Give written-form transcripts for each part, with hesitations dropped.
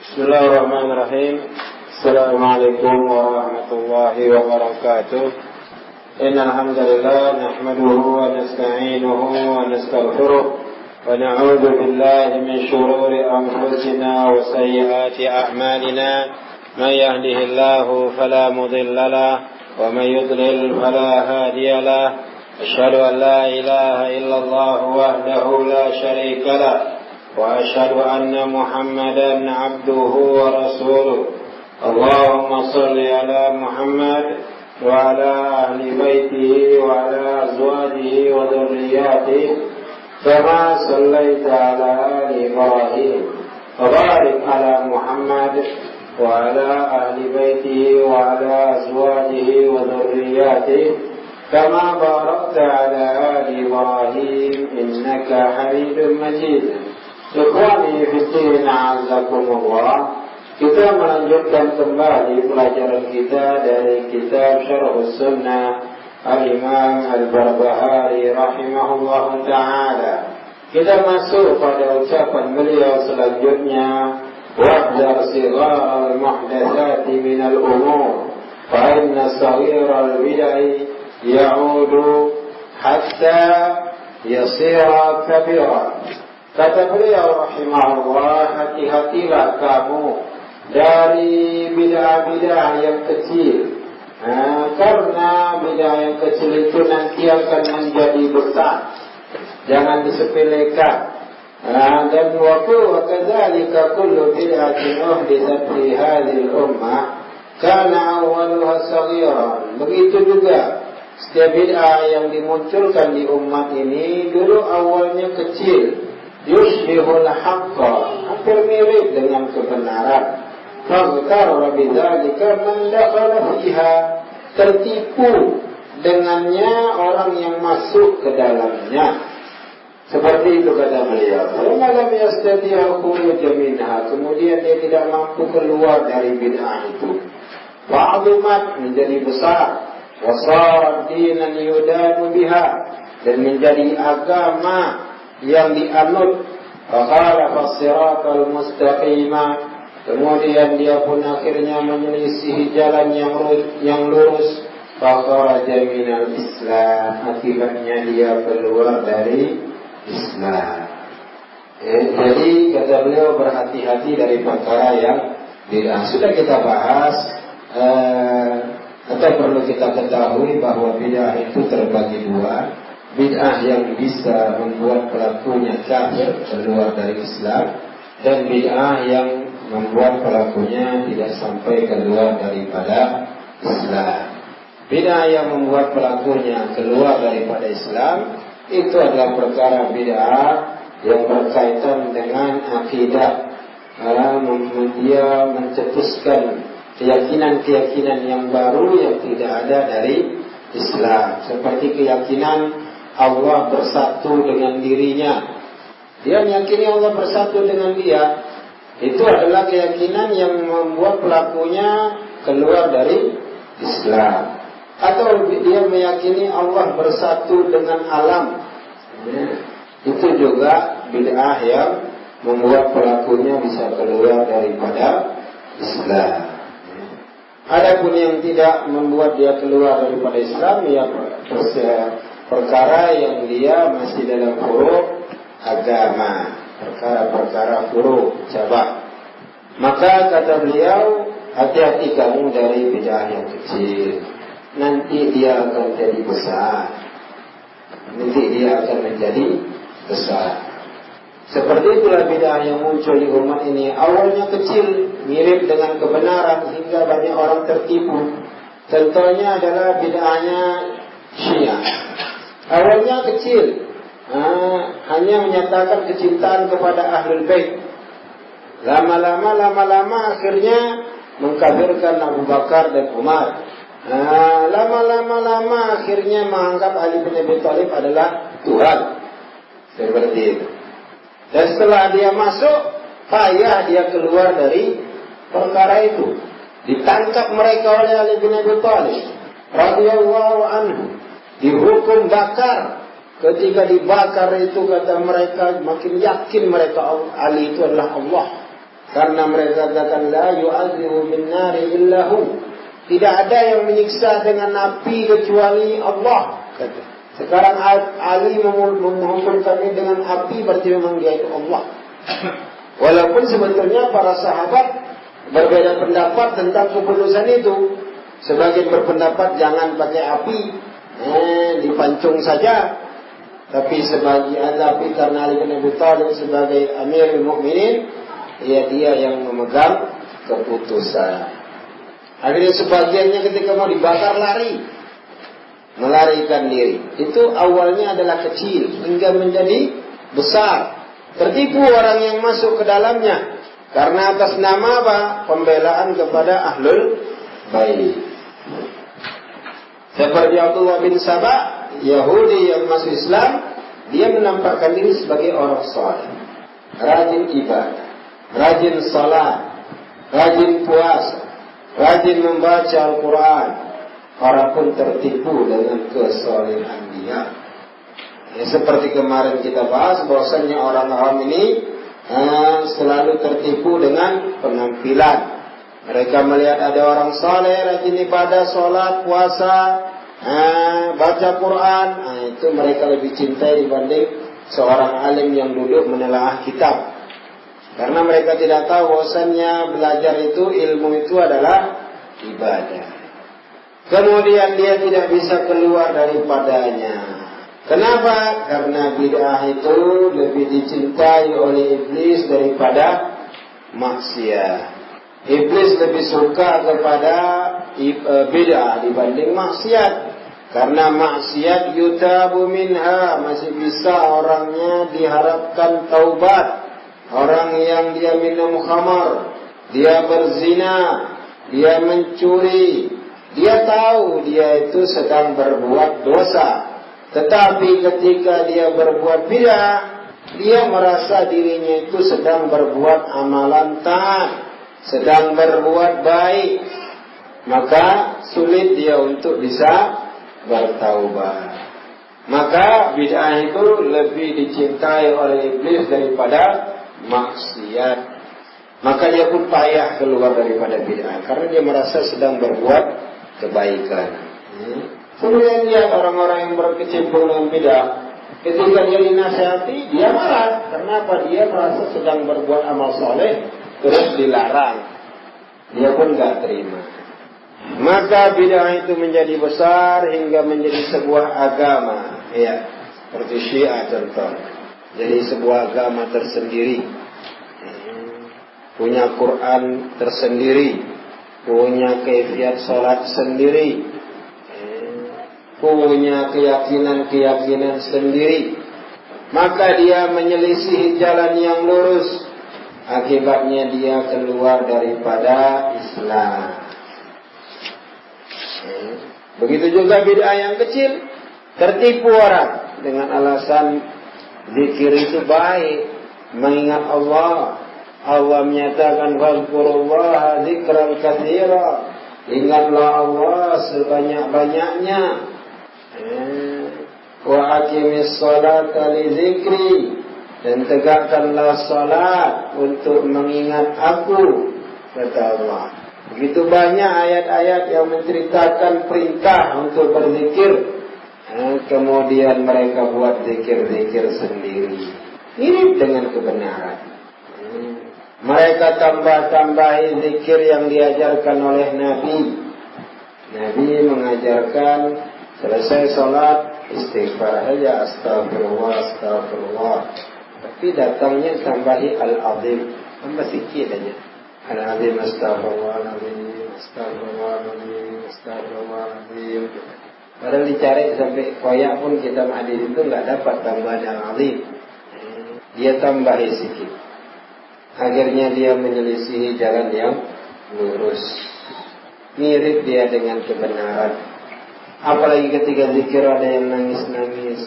Bismillahirrahmanirrahim. Assalamualaikum warahmatullahi wabarakatuh. Innal hamdalillah nahmaduhu wa nasta'inuhu wa nastaghfiruh wa na'udzu billahi min shururi anfusina wa sayyiati a'malina. May yahdihillahu fala mudilla lahu wa may yudlil fala hadiya lahu. Asyhadu an la ilaha illallah wahdahu la syarika lahu وأشهد أن محمدا عبده ورسوله. اللهم صل على محمد وعلى أهل بيته وعلى أزواجه وذرياته كما صليت على آل إبراهيم وبارك على محمد وعلى أهل بيته وعلى أزواجه وذرياته كما باركت على آل إبراهيم إنك حميد مجيد. Ikhwani fiddin, a'azzakumullah. Kita melanjutkan kembali pelajaran kita dari kitab Syarh Sunnah Al-Imam Al-Barbahari rahimahullah ta'ala. Kita masuk pada ucapan beliau selanjutnya, wahdar sighar al-muhdatsati min al-umur fa inna saghira al-bid'i ya'udu hatta yasira kabira. Kata beliau rahimahullah, hati-hatilah kamu dari bid'ah-bid'ah yang kecil, karena bid'ah yang kecil itu nanti akan menjadi besar. Jangan disepelekan. Dan wa kadzalika kullu bid'atin uhditsat fi hadhil ummah kana awwaluha saghiran. Begitu juga setiap bid'ah yang dimunculkan di umat ini dulu awalnya kecil. Yushbihul haqqa, hampir mirip dengan kebenaran. Faghtarra bidzalika man dakhala fiha, tertipu dengannya orang yang masuk ke dalamnya. Seperti itu kata beliau. Falam yastati' al-khuruj minha, kemudian dia tidak mampu keluar dari bid'ah itu. Wa'adumat, menjadi besar. Wa sarat dinan yudanu biha, dan menjadi agama yang dianut. Fakhalafa as-siratal mustaqima, kemudian dia pun akhirnya menyelisihi jalan yang lurus. Fakharaja minal Islam, akibatnya dia keluar dari Islam. Jadi kata beliau, berhati-hati dari perkara yang bid'ah. Sudah kita bahas, atau perlu kita ketahui bahwa bid'ah itu terbagi dua. Bid'ah yang bisa membuat pelakunya kafir, keluar dari Islam, dan bid'ah yang membuat pelakunya tidak sampai keluar daripada Islam. Bid'ah yang membuat pelakunya keluar daripada Islam itu adalah perkara bid'ah yang berkaitan dengan akidah. Dia mencetuskan keyakinan-keyakinan yang baru yang tidak ada dari Islam, seperti keyakinan Allah bersatu dengan dirinya. Dia meyakini Allah bersatu dengan dia. Itu adalah keyakinan yang membuat pelakunya keluar dari Islam. Atau dia meyakini Allah bersatu dengan alam. Itu juga bid'ah yang membuat pelakunya bisa keluar daripada Islam. Adapun yang tidak membuat dia keluar daripada Islam, ya perkara yang dia masih dalam furu' agama, perkara-perkara furu' cabang. Maka kata beliau, hati-hati kamu dari bid'ah yang kecil. Nanti dia akan jadi besar. Nanti dia akan menjadi besar. Seperti itulah bid'ah yang muncul di umat ini. Awalnya kecil, mirip dengan kebenaran sehingga banyak orang tertipu. Contohnya adalah bid'ahnya Syiah. Awalnya kecil, hanya menyatakan kecintaan kepada Ahlul Bait. Lama-lama akhirnya mengkafirkan Abu Bakar dan Umar. Lama-lama akhirnya menganggap Ali bin Abi Thalib adalah Tuhan. Seperti itu. Dan setelah dia masuk, payah dia keluar dari perkara itu. Ditangkap mereka oleh Ali bin Abi Thalib radhiyallahu anhu, dihukum bakar. Ketika dibakar itu, kata mereka, makin yakin mereka Ali itu adalah Allah. Karena mereka katakan la yu'adzibu bin nari illahu. Tidak ada yang menyiksa dengan api kecuali Allah. Sekarang Ali menghukum kami dengan api, berarti memang dia itu Allah. Walaupun sebetulnya para sahabat berbeda pendapat tentang keputusan itu. Sebagian berpendapat jangan pakai api, dipancung saja. Tapi karena Ali bin Abi Thalib sebagai Amirul Mukminin, dia yang memegang keputusan. Akhirnya sebagiannya ketika mau dibakar melarikan diri. Itu awalnya adalah kecil hingga menjadi besar. Tertipu orang yang masuk ke dalamnya karena atas nama apa? Pembelaan kepada ahlul bait. Seperti Abdullah bin Sabah, Yahudi yang masuk Islam, dia menampakkan diri sebagai orang saleh, rajin ibadah, rajin salat, rajin puasa, rajin membaca Al-Quran. Orang pun tertipu dengan kesolehan dia. Seperti kemarin kita bahas, bahwasanya orang-orang ini selalu tertipu dengan penampilan. Mereka melihat ada orang saleh, rajin ibadah, sholat, puasa, baca Quran, itu mereka lebih cintai dibanding seorang alim yang duduk menelaah kitab. Karena mereka tidak tahu bahwasannya belajar itu, ilmu itu adalah ibadah. Kemudian dia tidak bisa keluar daripadanya. Kenapa? Karena bid'ah itu lebih dicintai oleh iblis daripada maksiat. Iblis lebih suka kepada bid'ah dibanding maksiat. Karena maksiat yutabu minha, masih bisa orangnya diharapkan taubat. Orang yang dia minum khamar, dia berzina, dia mencuri, dia tahu dia itu sedang berbuat dosa. Tetapi ketika dia berbuat bid'ah, dia merasa dirinya itu sedang berbuat amalan taat, sedang berbuat baik. Maka sulit dia untuk bisa bertaubat. Maka bid'ah itu lebih dicintai oleh iblis daripada maksiat. Maka dia pun payah keluar daripada bid'ah, karena dia merasa sedang berbuat kebaikan. Kemudian lihat orang-orang yang berkecimpung dalam bid'ah, ketika dia dinasihati, dia marah. Karena apa? Dia merasa sedang berbuat amal soleh, terus dilarang. Dia pun gak terima. Maka bid'ah itu menjadi besar hingga menjadi sebuah agama. Ya, seperti Syiah contoh. Jadi sebuah agama tersendiri, punya Quran tersendiri, punya kaifiat salat sendiri, punya keyakinan sendiri. Maka dia menyelisihi jalan yang lurus. Akibatnya dia keluar daripada Islam. Begitu juga bid'ah yang kecil, tertipu orang dengan alasan zikir itu baik, mengingat Allah. Allah menyatakan fazkurullaha dzikran katsira. Ingatlah Allah sebanyak-banyaknya. Wa aqimis salata li dzikri, dan tegakkanlah salat untuk mengingat aku, kata Allah. Begitu banyak ayat-ayat yang menceritakan perintah untuk berzikir. Kemudian mereka buat zikir-zikir sendiri, mirip dengan kebenaran. Mereka tambah-tambahi zikir yang diajarkan oleh Nabi. Nabi mengajarkan selesai sholat istighfar aja, astagfirullah, astagfirullah. Tapi datangnya tambahi al-azim, tambah sikit aja. Al-azim, astagfirullahaladzim, astagfirullahaladzim, astagfirullahaladzim. Padahal dicari sampai koyak pun kita hadis itu nggak dapat tambahan al-azim. Dia tambahi sikit. Akhirnya dia menyelisihi jalan yang lurus. Mirip dia dengan kebenaran. Apalagi ketika zikir ada yang nangis-nangis,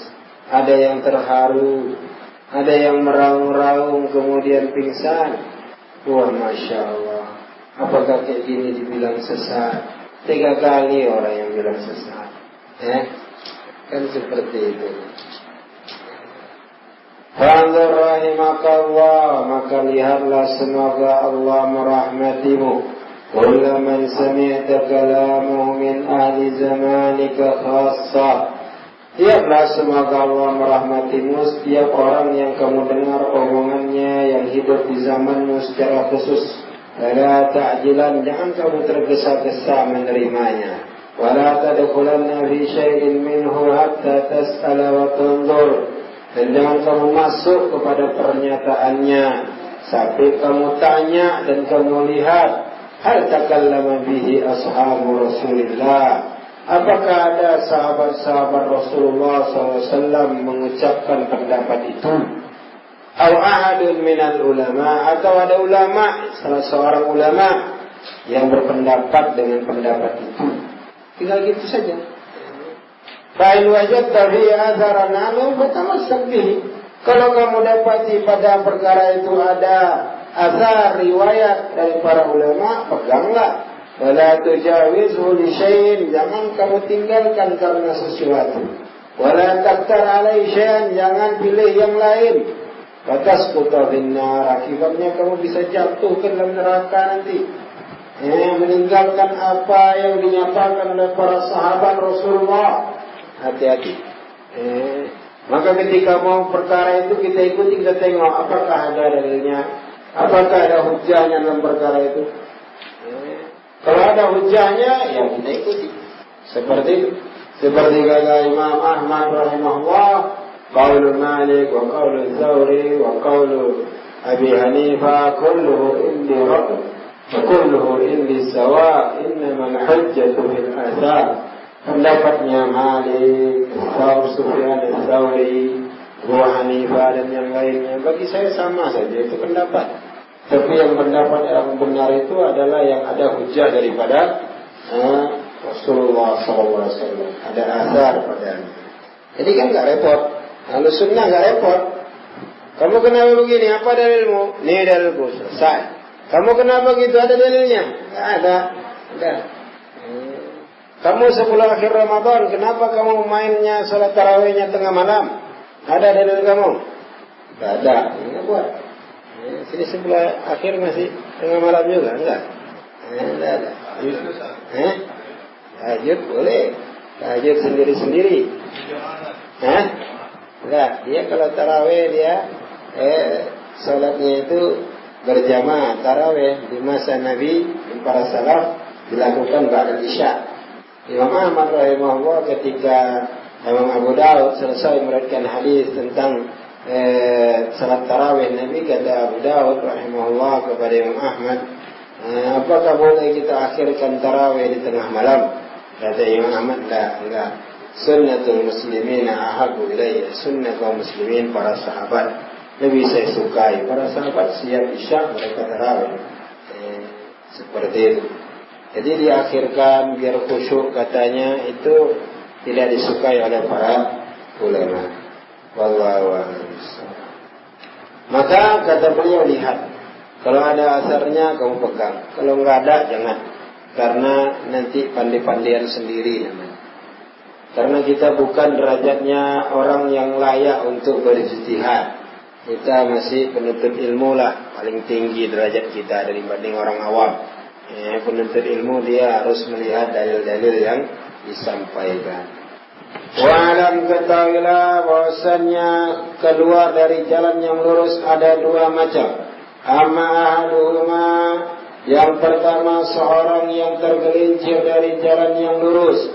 ada yang terharu, ada yang meraung-raung kemudian pingsan. Wah, Masya Allah. Apakah kayak gini dibilang sesat? 3 kali orang yang bilang sesat. Kan seperti itu. Fanzur rahimakallah, maka lihatlah semoga Allah merahmatimu. Kullu man sami'ta kalamuhu min ahli zamanika khassa. Lihatlah semoga Allah merahmatimu setiap orang yang kamu dengar omongannya yang hidup di zamanmu secara khusus. Wala ta'jilan, jangan kamu tergesa-gesa menerimanya. Wala tadkhulanna fi syai'in minhu hatta tas'ala wa tanzur. Dan jangan kamu masuk kepada pernyataannya sampai kamu tanya dan kamu lihat. Hal takallama bihi ashabu Rasulillah. Apakah ada sahabat-sahabat Rasulullah SAW mengucapkan pendapat itu? Aw ahadun minal ulama, atau ada ulama, salah seorang ulama yang berpendapat dengan pendapat itu. Tinggal gitu saja. Fa'in wajadta fi atharan anhu fatamassak bihi. Kalau kamu dapati pada perkara itu ada athar riwayat dari para ulama, peganglah. Wala tujawizhu li syai'in, jangan kamu tinggalkan karena sesuatu. Wala taktar alai syai'an, jangan pilih yang lain. Fatasquta binnar, akibatnya kamu bisa jatuh ke dalam neraka nanti. Meninggalkan apa yang dinyatakan oleh para sahabat Rasulullah. Hati-hati. Maka ketika mau perkara itu kita ikuti, kita tengok apakah ada dalilnya, apakah ada hujahnya dalam perkara itu. Kalau ada hujahnya, ya kita ikuti. Seperti itu. Seperti kata Imam Ahmad rahimahullah, qaulu Malik wa qaulu Zawri wa qaulu Abi Hanifah kulluhu indi rabb wa kulluhu indi sawa, innamal hujjatu fil athar. Pendapatnya Malik, Sufyan al-Thawri, Abu Hanifah dan yang lainnya, bagi saya sama saja, itu pendapat. Tapi yang pendapat yang benar itu adalah yang ada hujah daripada Rasulullah SAW. Ada asar padanya. Jadi kan gak repot. Kalau sunnah gak repot. Kamu kenapa begini? Apa dalilmu? Ini dalilku, selesai. Kamu kenapa gitu? Ada dalilnya? Gak ada. Enggak. Kamu sebelum akhir Ramadan, kenapa kamu mainnya salat tarawihnya tengah malam? Ada dalil kamu? Tidak ada. Enggak buat. Sini sebelah akhir masih tengah malam juga, enggak? Enggak ada. Tahajud boleh. Tahajud sendiri-sendiri. Enggak. Dia kalau tarawih dia salatnya itu berjamaah tarawih di masa Nabi para salaf dilakukan ba'da isya. Imam Ahmad rahimahullah ketika Imam Abu Daud selesai meriwayatkan hadis tentang salat tarawih Nabi, kata Abu Daud rahimahullah kepada Imam Ahmad, apakah boleh kita akhirkan tarawih di tengah malam? Kata Imam Ahmad, enggak. Sunnatul muslimina ahabbu ilayya, sunnah kaum muslimin para sahabat lebih saya sukai. Para sahabat siap isya mereka tarawih. Seperti itu. Jadi diakhirkan biar khusyuk, katanya itu tidak disukai oleh para ulama. Wallahu a'lam. Maka kata beliau, lihat. Kalau ada asarnya kamu pegang. Kalau enggak ada jangan. Karena nanti pandai-pandaian sendiri namanya. Karena kita bukan derajatnya orang yang layak untuk berijtihad. Kita masih penuntut ilmu lah, paling tinggi derajat kita dibanding orang awam. Penuntut ilmu dia harus melihat dalil-dalil yang disampaikan. Wa'alam, ketahuilah bahwasannya keluar dari jalan yang lurus ada dua macam. Amma ahaduhuma, yang pertama seorang yang tergelincir dari jalan yang lurus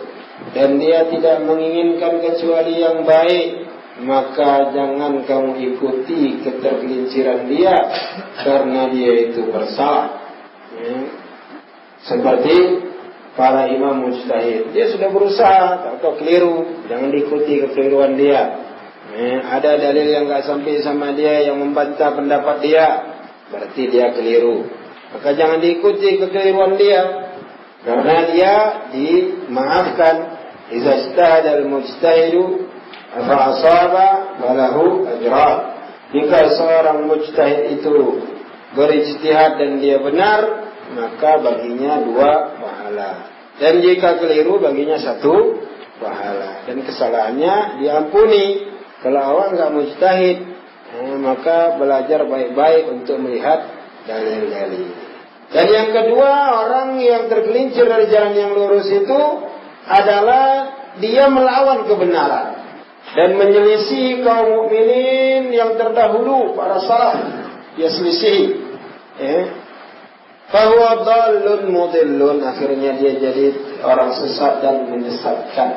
dan dia tidak menginginkan kecuali yang baik, maka jangan kamu ikuti ketergelinciran dia karena dia itu bersalah. Seperti para imam mujtahid, dia sudah berusaha atau keliru, jangan diikuti kekeliruan dia. Ada dalil yang enggak sampai sama dia yang membantah pendapat dia, berarti dia keliru. Maka jangan diikuti kekeliruan dia, karena dia dimaafkan. Idza ijtahada al-mujtahidu fa asaba falahu ajran. Jika seorang mujtahid itu berijtihad dan dia benar, maka baginya 2 pahala. Dan jika keliru baginya 1 pahala. Dan kesalahannya diampuni. Kalau awak enggak mujtahid, maka belajar baik-baik untuk melihat dalil-dalil. Dan yang kedua, orang yang tergelincir dari jalan yang lurus itu adalah dia melawan kebenaran dan menyelisih kaum mukminin yang terdahulu, para salaf. Dia selisih. Fahuwa dhallun mudillun, akhirnya dia jadi orang sesat dan menyesatkan.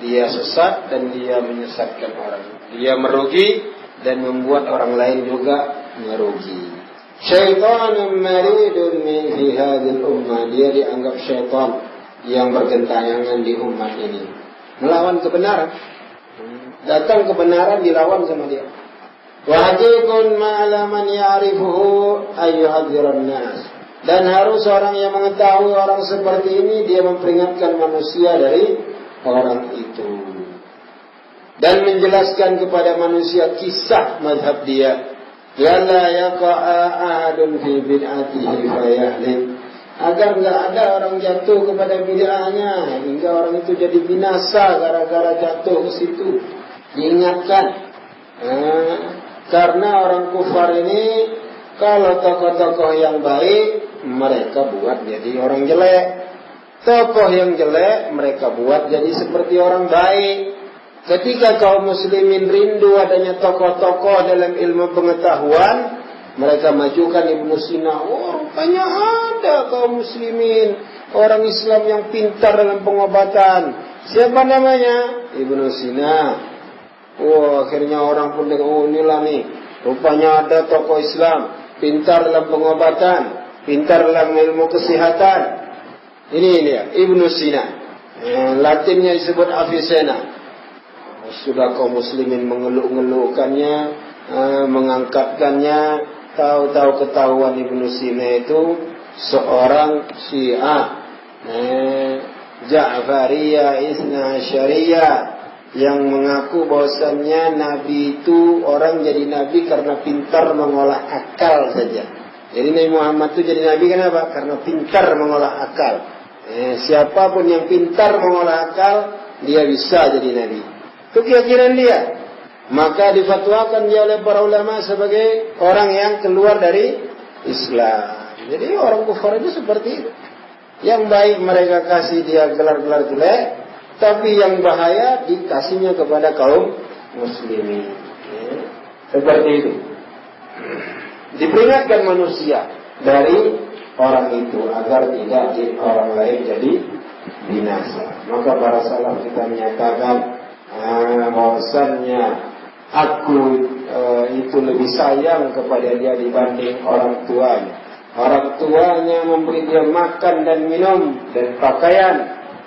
Dia sesat dan dia menyesatkan orang. Dia merugi dan membuat orang lain juga merugi. Syaitanun maridun fi hadhil ummah, dia dianggap syaitan yang bergentayangan di umat ini. Melawan kebenaran. Datang kebenaran dilawan sama dia. Wa haqiqun ma'ala man ya'rifuhu ayyuhadziran nas. Dan harus orang yang mengetahui orang seperti ini, dia memperingatkan manusia dari orang itu. Dan menjelaskan kepada manusia kisah mazhab dia. Yalla yaqa'a ahadun fi bid'atihi fayahlik. Agar enggak ada orang jatuh kepada bid'ahnya hingga orang itu jadi binasa gara-gara jatuh ke situ. Diingatkan. Karena orang kufar ini kalau tokoh-tokoh yang baik mereka buat jadi orang jelek. Tokoh yang jelek mereka buat jadi seperti orang baik. Ketika kaum muslimin rindu adanya tokoh-tokoh dalam ilmu pengetahuan, mereka majukan Ibnu Sina. Oh, rupanya ada kaum muslimin, orang Islam yang pintar dalam pengobatan. Siapa namanya? Ibnu Sina. Oh, akhirnya orang pun dengar, oh inilah nih, rupanya ada tokoh Islam pintar dalam pengobatan, pintar dalam ilmu kesehatan. Ini dia, Ibnu Sina. Latinnya disebut Avicenna. Sudah kaum muslimin mengeluk-ngelukkannya, mengangkatkannya. Tahu-tahu ketahuan Ibnu Sina itu seorang Syiah, Ja'fariyah Isna Asyariyah, yang mengaku bahwasannya Nabi itu orang jadi Nabi karena pintar mengolah akal saja. Jadi Nabi Muhammad itu jadi Nabi kenapa? Karena pintar mengolah akal. Siapapun yang pintar mengolah akal, dia bisa jadi Nabi. Itu keyakinan dia. Maka difatwakan dia oleh para ulama sebagai orang yang keluar dari Islam. Jadi orang kufar itu seperti itu. Yang baik mereka kasih dia gelar-gelar jelek, tapi yang bahaya dikasihnya kepada kaum muslimin. Seperti itu. Diperingatkan manusia dari orang itu agar tidak orang lain jadi binasa. Maka para salaf kita menyatakan bahwasannya aku itu lebih sayang kepada dia dibanding orang tuanya. Orang tuanya memberi dia makan dan minum dan pakaian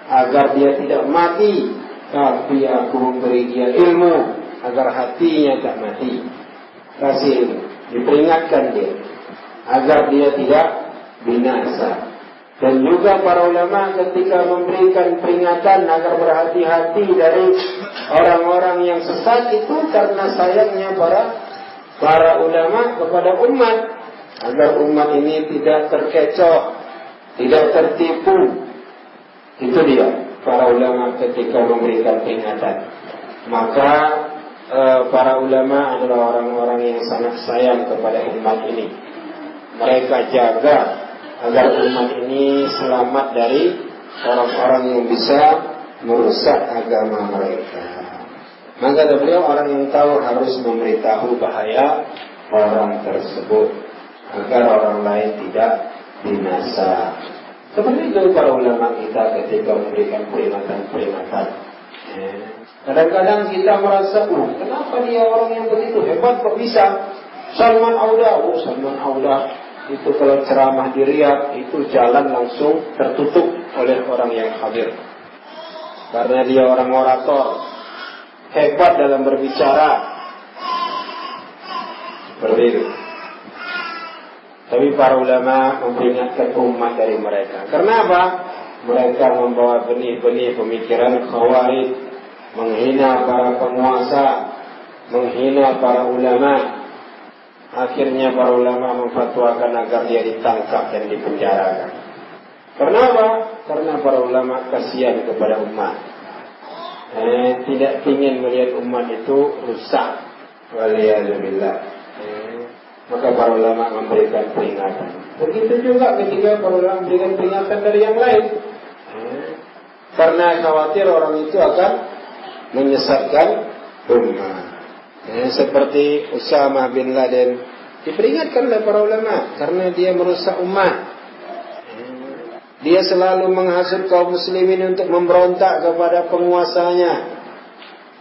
agar dia tidak mati, tapi aku memberi dia ilmu agar hatinya tak mati. Kasih diperingatkan dia agar dia tidak binasa. Dan juga para ulama ketika memberikan peringatan agar berhati-hati dari orang-orang yang sesat itu karena sayangnya para ulama kepada umat, agar umat ini tidak terkecoh, tidak tertipu. Itu dia para ulama ketika memberikan peringatan. Maka para ulama adalah orang-orang yang sangat sayang kepada umat ini. Mereka jaga agar umat ini selamat dari orang-orang yang bisa merusak agama mereka. Maka beliau orang yang tahu harus memberitahu bahaya orang tersebut agar orang lain tidak binasa. Seperti itu para ulama kita ketika memberikan peringatan-peringatan. Kadang-kadang kita merasa, kenapa dia orang yang begitu hebat kok bisa? Salman Audah, Salman Audah itu kalau ceramah di Riyadh itu jalan langsung tertutup oleh orang yang hadir. Karena dia orang orator, hebat dalam berbicara. Seperti itu. Tapi para ulama memperingatkan umat dari mereka. Karena apa? Mereka membawa benih-benih pemikiran khawarij, menghina para penguasa, menghina para ulama. Akhirnya para ulama memfatwakan agar dia ditangkap dan dipenjarakan. Karena apa? Karena para ulama kasihan kepada umat. Tidak ingin melihat umat itu rusak. Waliyahzubillah. Maka para ulama memberikan peringatan. Begitu juga ketika para ulama memberikan peringatan dari yang lain. Karena khawatir orang itu akan menyesatkan umat. Seperti Usama bin Laden diperingatkan oleh para ulama karena dia merusak umat. Dia selalu menghasut kaum muslimin untuk memberontak kepada penguasanya.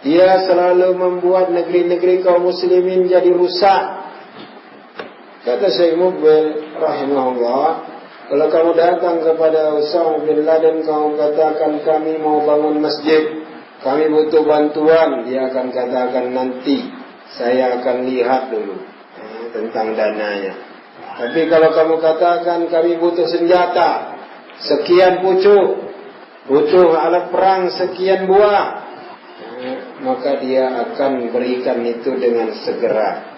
Dia selalu membuat negeri-negeri kaum muslimin jadi rusak. Kata Syekh Muqbil rahimahullah, kalau kamu datang kepada Usama bin Laden, kamu katakan kami mau bangun masjid, kami butuh bantuan, dia akan katakan nanti saya akan lihat dulu tentang dananya. Tapi kalau kamu katakan kami butuh senjata sekian pucuk, butuh alat perang sekian buah, maka dia akan berikan itu dengan segera.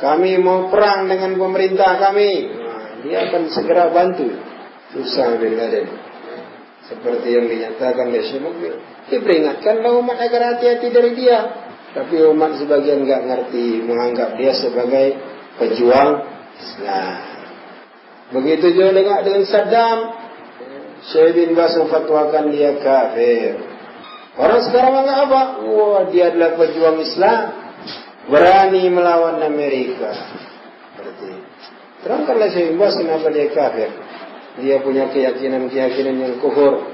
Kami mau perang dengan pemerintah kami, dia akan segera bantu. Usama bin Laden. Seperti yang dinyatakan oleh Syekh Muqbil. Dia peringatkanlah umat agar hati-hati dari dia. Tapi umat sebagian enggak ngerti, menganggap dia sebagai pejuang Islam. Begitu juga dengan Saddam. Syekh bin Baz memfatwakan dia kafir. Orang sekarang menganggap apa? Wah, dia adalah pejuang Islam, berani melawan Amerika. Terangkanlah Syekh bin Baz kenapa dia kafir. Dia punya keyakinan-keyakinan yang kufur.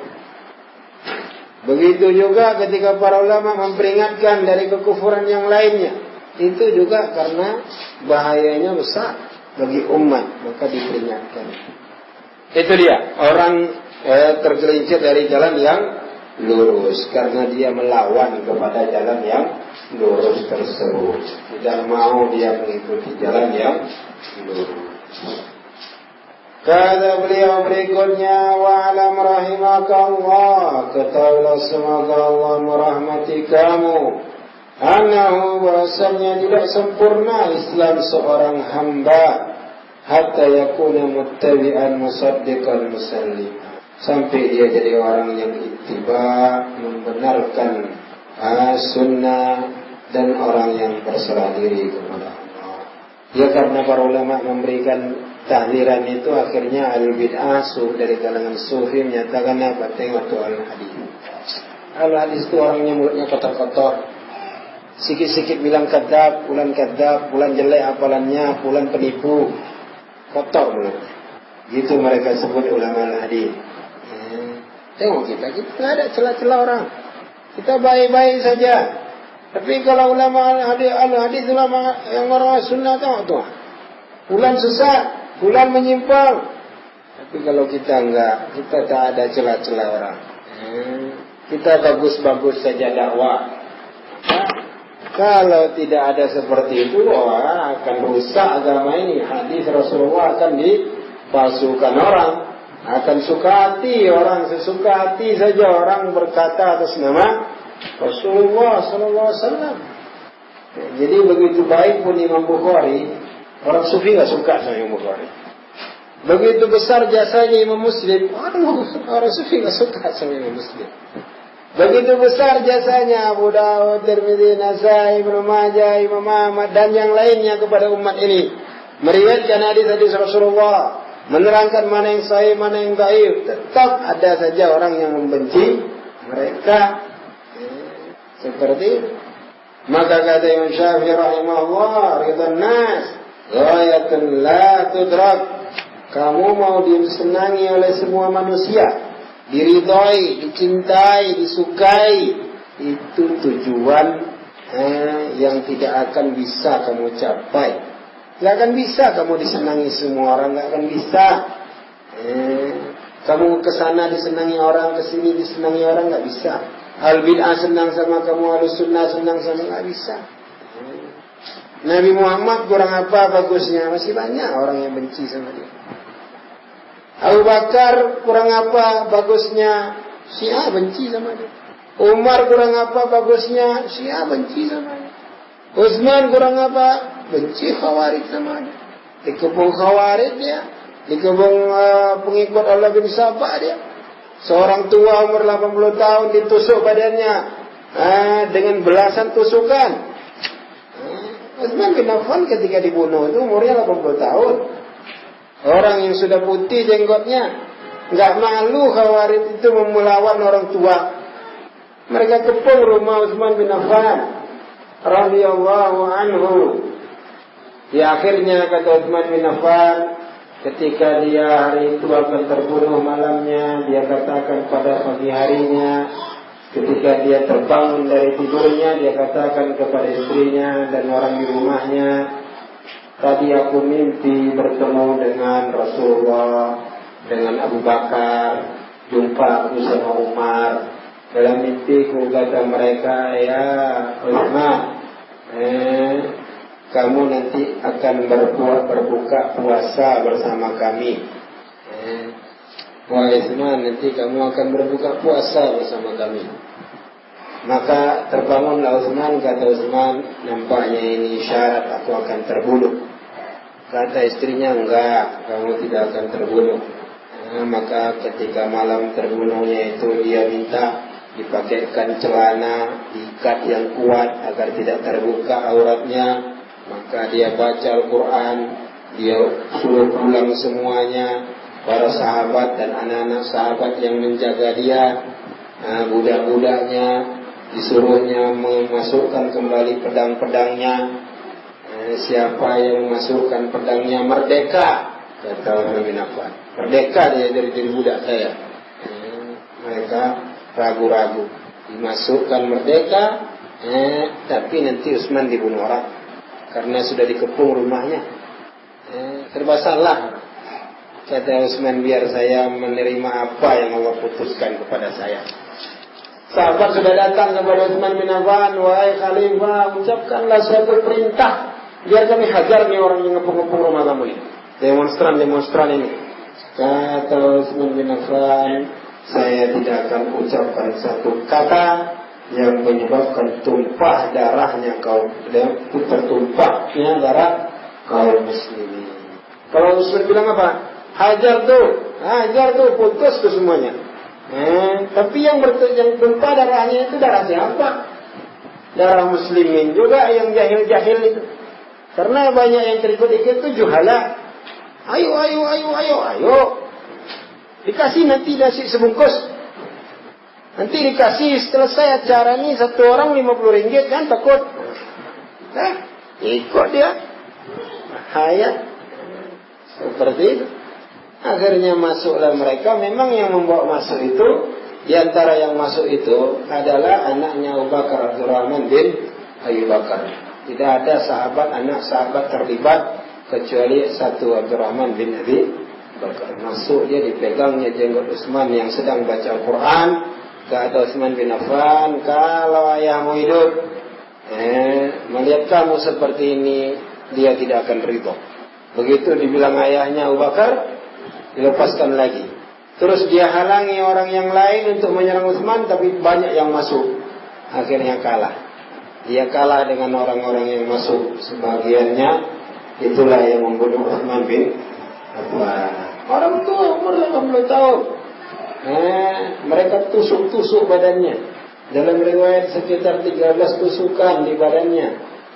Begitu juga ketika para ulama memperingatkan dari kekufuran yang lainnya. Itu juga karena bahayanya besar bagi umat, maka diperingatkan. Itu dia, orang tergelincir dari jalan yang lurus karena dia melawan kepada jalan yang lurus tersebut. Tidak mau dia mengikuti jalan yang lurus. Kata beliau berikutnya, wa'alam rahimakallah, ketahuilah semoga Allah merahmati kamu, annahu bahasanya tidak sempurna Islam seorang hamba hatta yakuna muttabi'an musaddiqan musalliman, sampai dia jadi orang yang ittiba, membenarkan sunnah, dan orang yang berserah diri kepada Allah. Ya, karena para ulama memberikan tahliran itu, akhirnya al-bid'ah dari kalangan sufi menyatakan apa? Tengok tuh al-hadis. Al-hadis itu orangnya mulutnya kotor-kotor. Sikit-sikit bilang kadzab, bulan jelek apalannya, bulan penipu. Kotor mulutnya. Gitu mereka sebut ulama al-hadis. Tengok kita nggak ada celah-celah orang. Kita baik-baik saja. Tapi kalau ulama al-hadis, ulama yang orang sunnah, tengok tuh. Bulan sesat, bulan menyimpang. Tapi kalau kita enggak, kita tak ada celah-celah orang. Kita bagus-bagus saja dakwah. Kalau tidak ada seperti itu, akan rusak agama ini. Hadis Rasulullah akan dipalsukan orang. Akan suka hati orang, sesuka hati saja orang berkata atas nama Rasulullah SAW. Jadi begitu baik pun Imam Bukhari, orang sufi nggak suka sama Imam Bukhari. Begitu besar jasanya Imam Muslim, orang sufi nggak suka sama Imam Muslim. Begitu besar jasanya Abu Dawud, Tirmidzi, Nasai, Ibnu Majah, Imam Ahmad dan yang lainnya kepada umat ini, meriwayatkan hadis-hadis Rasulullah, menerangkan mana yang sahih, mana yang dhaif, tetap ada saja orang yang membenci mereka. Seperti itu. Maka kata Imam Syafi'i rahimahullah, ridwan nas ghayatun la tudrak. Kamu mau disenangi oleh semua manusia, diridhoi, dicintai, disukai, itu tujuan yang tidak akan bisa kamu capai. Gak akan bisa kamu disenangi semua orang, gak akan bisa. Kamu kesana disenangi orang, kesini disenangi orang, gak bisa. Al-bid'ah senang sama kamu, al-sunnah senang sama, gak bisa. Nabi Muhammad kurang apa bagusnya? Masih banyak orang yang benci sama dia. Abu Bakar kurang apa bagusnya? Syiah benci sama dia. Umar kurang apa bagusnya? Syiah benci sama dia. Utsman kurang apa? Benci Khawarij sama dia. Dikepung Khawarij dia. Dikepung pengikut Allah bin Sabah dia. Seorang tua umur 80 tahun ditusuk badannya dengan belasan tusukan. Utsman bin Affan ketika dibunuh itu umurnya 80 tahun. Orang yang sudah putih jenggotnya, nggak malu Khawarij itu melawan orang tua. Mereka kepung rumah Utsman bin Affan radhiyallahu anhu. Di akhirnya kata Utsman bin Affan, ketika dia hari itu akan terbunuh malamnya, dia katakan pada pagi harinya, ketika dia terbangun dari tidurnya, dia katakan kepada istrinya dan orang di rumahnya, tadi aku mimpi bertemu dengan Rasulullah, dengan Abu Bakar, jumpa aku sama Umar. Dalam mimpiku kata mereka, ya Utsman, kamu nanti akan berbuka puasa bersama kami. Wahai Utsman, nanti kamu akan berbuka puasa bersama kami. Maka terbangunlah Utsman, kata Utsman, nampaknya ini syarat aku akan terbunuh. Kata istrinya, enggak, kamu tidak akan terbunuh. Maka ketika malam terbunuhnya itu dia minta dipakaikan celana, diikat yang kuat agar tidak terbuka auratnya. Maka dia baca Al-Quran, dia suruh pulang semuanya, para sahabat dan anak-anak sahabat yang menjaga dia, budak-budaknya disuruhnya memasukkan kembali pedang-pedangnya. Siapa yang memasukkan pedangnya merdeka, kata Utsman bin Affan. Merdeka dia dari budak saya. Mereka ragu-ragu, dimasukkan merdeka, tapi nanti Utsman dibunuh orang karena sudah dikepung rumahnya. Serba salah. Kata Utsman, biar saya menerima apa yang Allah putuskan kepada saya. Sahabat sudah datang kepada Utsman bin Affan, wahai Khalifah, ucapkanlah suatu perintah, biar kami hajar nih orang yang ngepung-ngepung rumah kamu ini, demonstran ini. Kata Utsman bin Affan, saya tidak akan ucapkan satu kata yang menyebabkan tumpah darahnya tertumpahnya darah kaum muslimin. Kalau Utsman bilang apa? Hajar tuh, putus tuh semuanya. Tapi yang tumpah darahnya itu darah siapa? Darah muslimin juga, yang jahil-jahil itu. Karena banyak yang terikut-ikut itu juhala. Ayo. Dikasih nanti nasi sebungkus. Nanti dikasih selesai acara ini satu orang 50 ringgit kan, takut. Ikut dia. Bahaya. Seperti itu. Akhirnya masuklah mereka. Memang yang membawa masuk itu, di antara yang masuk itu adalah anaknya Abu Bakar, Abdurrahman bin Abi Bakar. Tidak ada anak sahabat terlibat kecuali satu, Abdurrahman bin Abi Bakar. Masuk, dia dipegangnya jenggot Utsman yang sedang baca Al-Quran. Kata Utsman bin Affan, kalau ayahmu hidup, melihat kamu seperti ini, dia tidak akan ridho. Begitu dibilang ayahnya Abu Bakar, dilepaskan lagi. Terus dia halangi orang yang lain untuk menyerang Utsman, tapi banyak yang masuk. Akhirnya kalah. Dia kalah dengan orang-orang yang masuk. Sebagiannya itulah yang membunuh Utsman bin Affan. Orang tua umur 80 tahun. Mereka tusuk-tusuk badannya. Dalam riwayat sekitar 13 tusukan di badannya.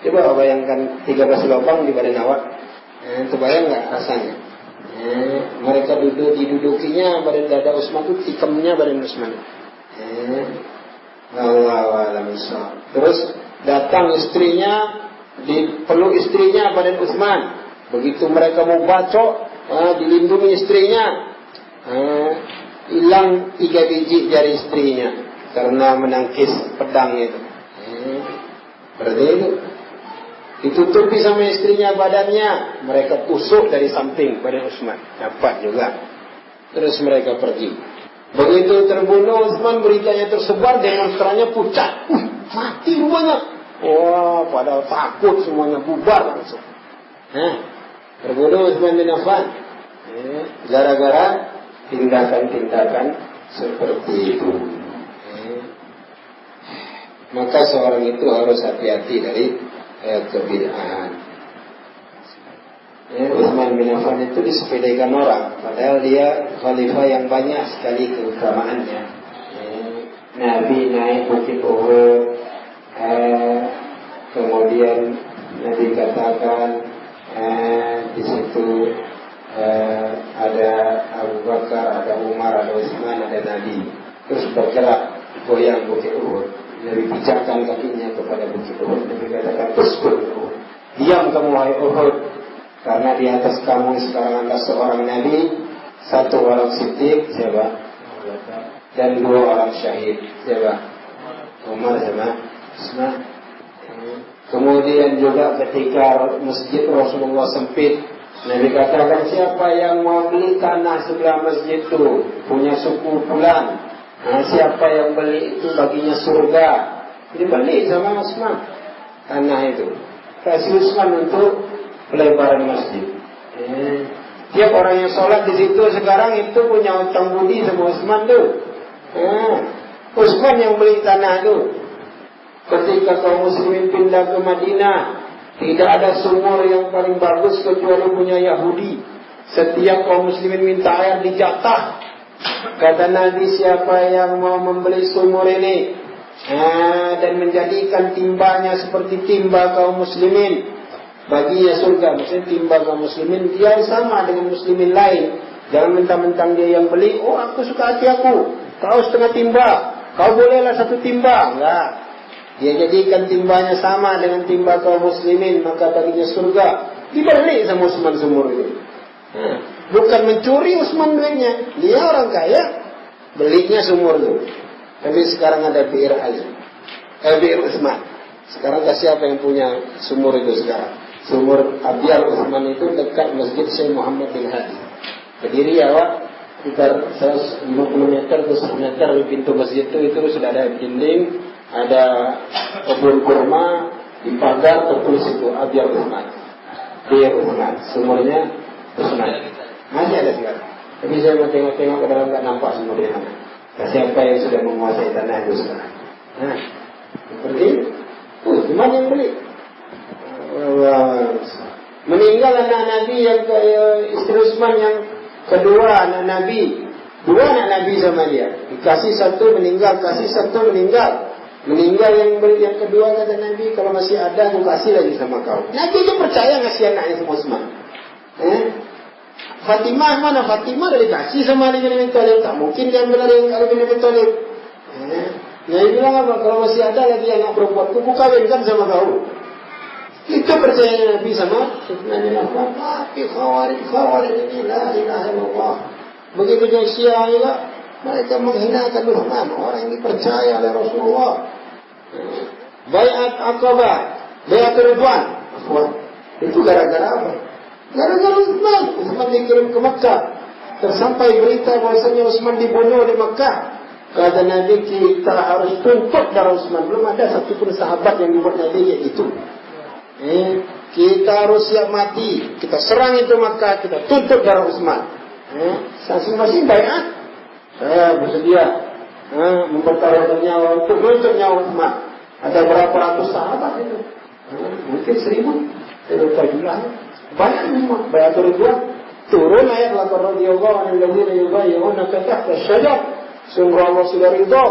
Coba bayangkan 13 lubang di badan awak. Itu bayang nggak rasanya? Mereka didudukinya badan dada Utsman itu, tikamnya badan Utsman. Terus datang istrinya, dipeluk istrinya badan Utsman. Begitu mereka mau bacok, dilindungi istrinya. Hilang 3 biji jari istrinya karena menangkis pedang itu. Berarti itu ditutupi sama istrinya badannya, mereka tusuk dari samping badan Utsman, dapat juga. Terus mereka pergi. Begitu terbunuh Utsman, beritanya tersebar, demonstrannya pucat, mati semuanya. Wah, padahal takut semuanya, bubar langsung. Terbunuh Utsman bin Affan, gara-gara tindakan-tindakan seperti itu. Maka seorang itu harus hati-hati dari kebid'ahan. Utsman bin Affan itu disepelekan orang, padahal dia khalifah yang banyak sekali keutamaannya. Nabi naik bukit Uhud, kemudian Nabi katakan di situ ada Abu Bakar, ada Umar, ada Utsman, ada Nabi. Terus bergerak goyang Bukit Uhud. Nabi pijakkan kakinya kepada Bukit Uhud. Nabi katakan, "Uskun Uhud, diam kamu wahai Uhud, karena di atas kamu sekarang ada seorang Nabi, satu orang siddiq, siapa? Dan 2 orang syahid, siapa? Umar sama Utsman." Kemudian juga ketika masjid Rasulullah sempit, Nabi katakan, siapa yang mau beli tanah sebelah masjid itu, punya suku fulan, siapa yang beli itu baginya surga. Dibeli sama Utsman tanah itu, kasih Utsman untuk pelebaran masjid. Tiap orang yang sholat di situ sekarang itu punya utang budi sama Utsman tuh. Utsman yang beli tanah itu. Ketika kaum muslimin pindah ke Madinah, tidak ada sumur yang paling bagus kecuali punya Yahudi. Setiap kaum muslimin minta air dijatah. Kata Nabi, siapa yang mau membeli sumur ini dan menjadikan timbanya seperti timba kaum muslimin, baginya surga. Maksudnya timba kaum muslimin dia sama dengan muslimin lain. Jangan mentang-mentang dia yang beli, oh aku suka hati aku, kau setengah timba, kau bolehlah 1 timba. Enggak. Dia jadikan timbanya sama dengan timba kaum muslimin, maka baginya surga. Dibeli sama Utsman sumur itu. Bukan mencuri Utsman duitnya, dia orang kaya, belinya sumur itu. Tapi sekarang ada Bir Ali, Bir Utsman. Sekarang siapa yang punya sumur itu sekarang? Sumur Abyar Utsman itu dekat Masjid Syekh Muhammad bin Hadi. Berdiri awak sekitar 150 meter ke 100 meter di pintu masjid itu sudah ada dinding, ada kebun kurma, di pagar tertulis itu Abyar Utsman. Abyar Utsman, sumurnya Utsman. Masih ada sekarang. Tapi saya mau tengok-tengok ke dalam, tak nampak sumur di mana. Siapa yang sudah menguasai tanah itu sekarang? Seperti Utsman yang beli. Meninggal anak Nabi yang istri Utsman yang kedua, anak Nabi. 2 anak Nabi sama dia. Dikasih 1 meninggal, kasih 1 meninggal. Meninggal yang kedua, kata Nabi, kalau masih ada aku kasih lagi sama kau. Nabi itu percaya ngasih anaknya sama Utsman. Fatimah mana? Fatimah dari kasih sama Ali bin Abi Thalib. Tak mungkin dia ambil dari Ali bin Abi Thalib. Nabi bilang apa? Kalau masih ada lagi anak perempuan, aku kawinkan sama kau. Itu percayanya Nabi sama Utsman bin Affan. Tapi Khawarij ini la ilaha illallah. Begitu dia Syiah juga, mereka menghinakan Utsman, orang yang dipercaya oleh Rasulullah. Baiat Aqabah, Baiat Ridwan. Itu gara-gara apa? Gara-gara Utsman. Utsman dikirim ke Makkah. Tersampai berita bahwasanya Utsman dibunuh di Makkah. Kata Nabi, kita harus tuntut darah Utsman. Belum ada satupun sahabat yang dibuat Nabi kayak itu. Kita harus siap mati. Kita serang itu Makkah, kita tuntut darah Utsman. Masing-masing baiat. Saya bersedia mempertaruhkan nyawa untuk menuntut nyawa Utsman. Ada berapa ratus sahabat itu? Mungkin 1000. Saya lupa jumlahnya. Banyak memang. Baiat Ridwan. Turun ayat laqad radiyallahu 'anil ladzina yubayyi'unaka tahta asy-syajar. Sungguh Allah sudah ridha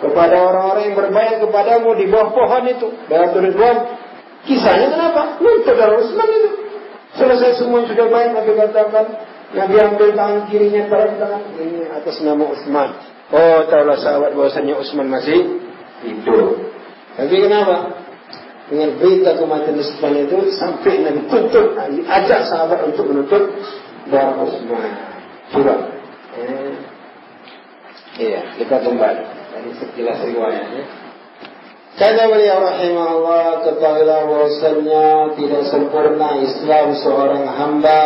kepada orang-orang yang berbaiat kepadamu di bawah pohon itu. Baiat Ridwan. Kisahnya kenapa? Nuntut darah Utsman itu. Selesai semua sudah baik, Nabi katakan, Nabi ambil tangan kirinya, taruh tangan ini atas nama Utsman. Oh, tahulah sahabat bahwasanya Utsman masih hidup. Tapi kenapa? Dengan berita kematian Utsman itu sampai Nabi tuntut, ajak sahabat untuk menuntut darah Utsman. Coba. Iya, kita kembali. Tadi sekilas riwayatnya. Kata beliau rahimahullah, ketahuilah bahwasanya tidak sempurna Islam seorang hamba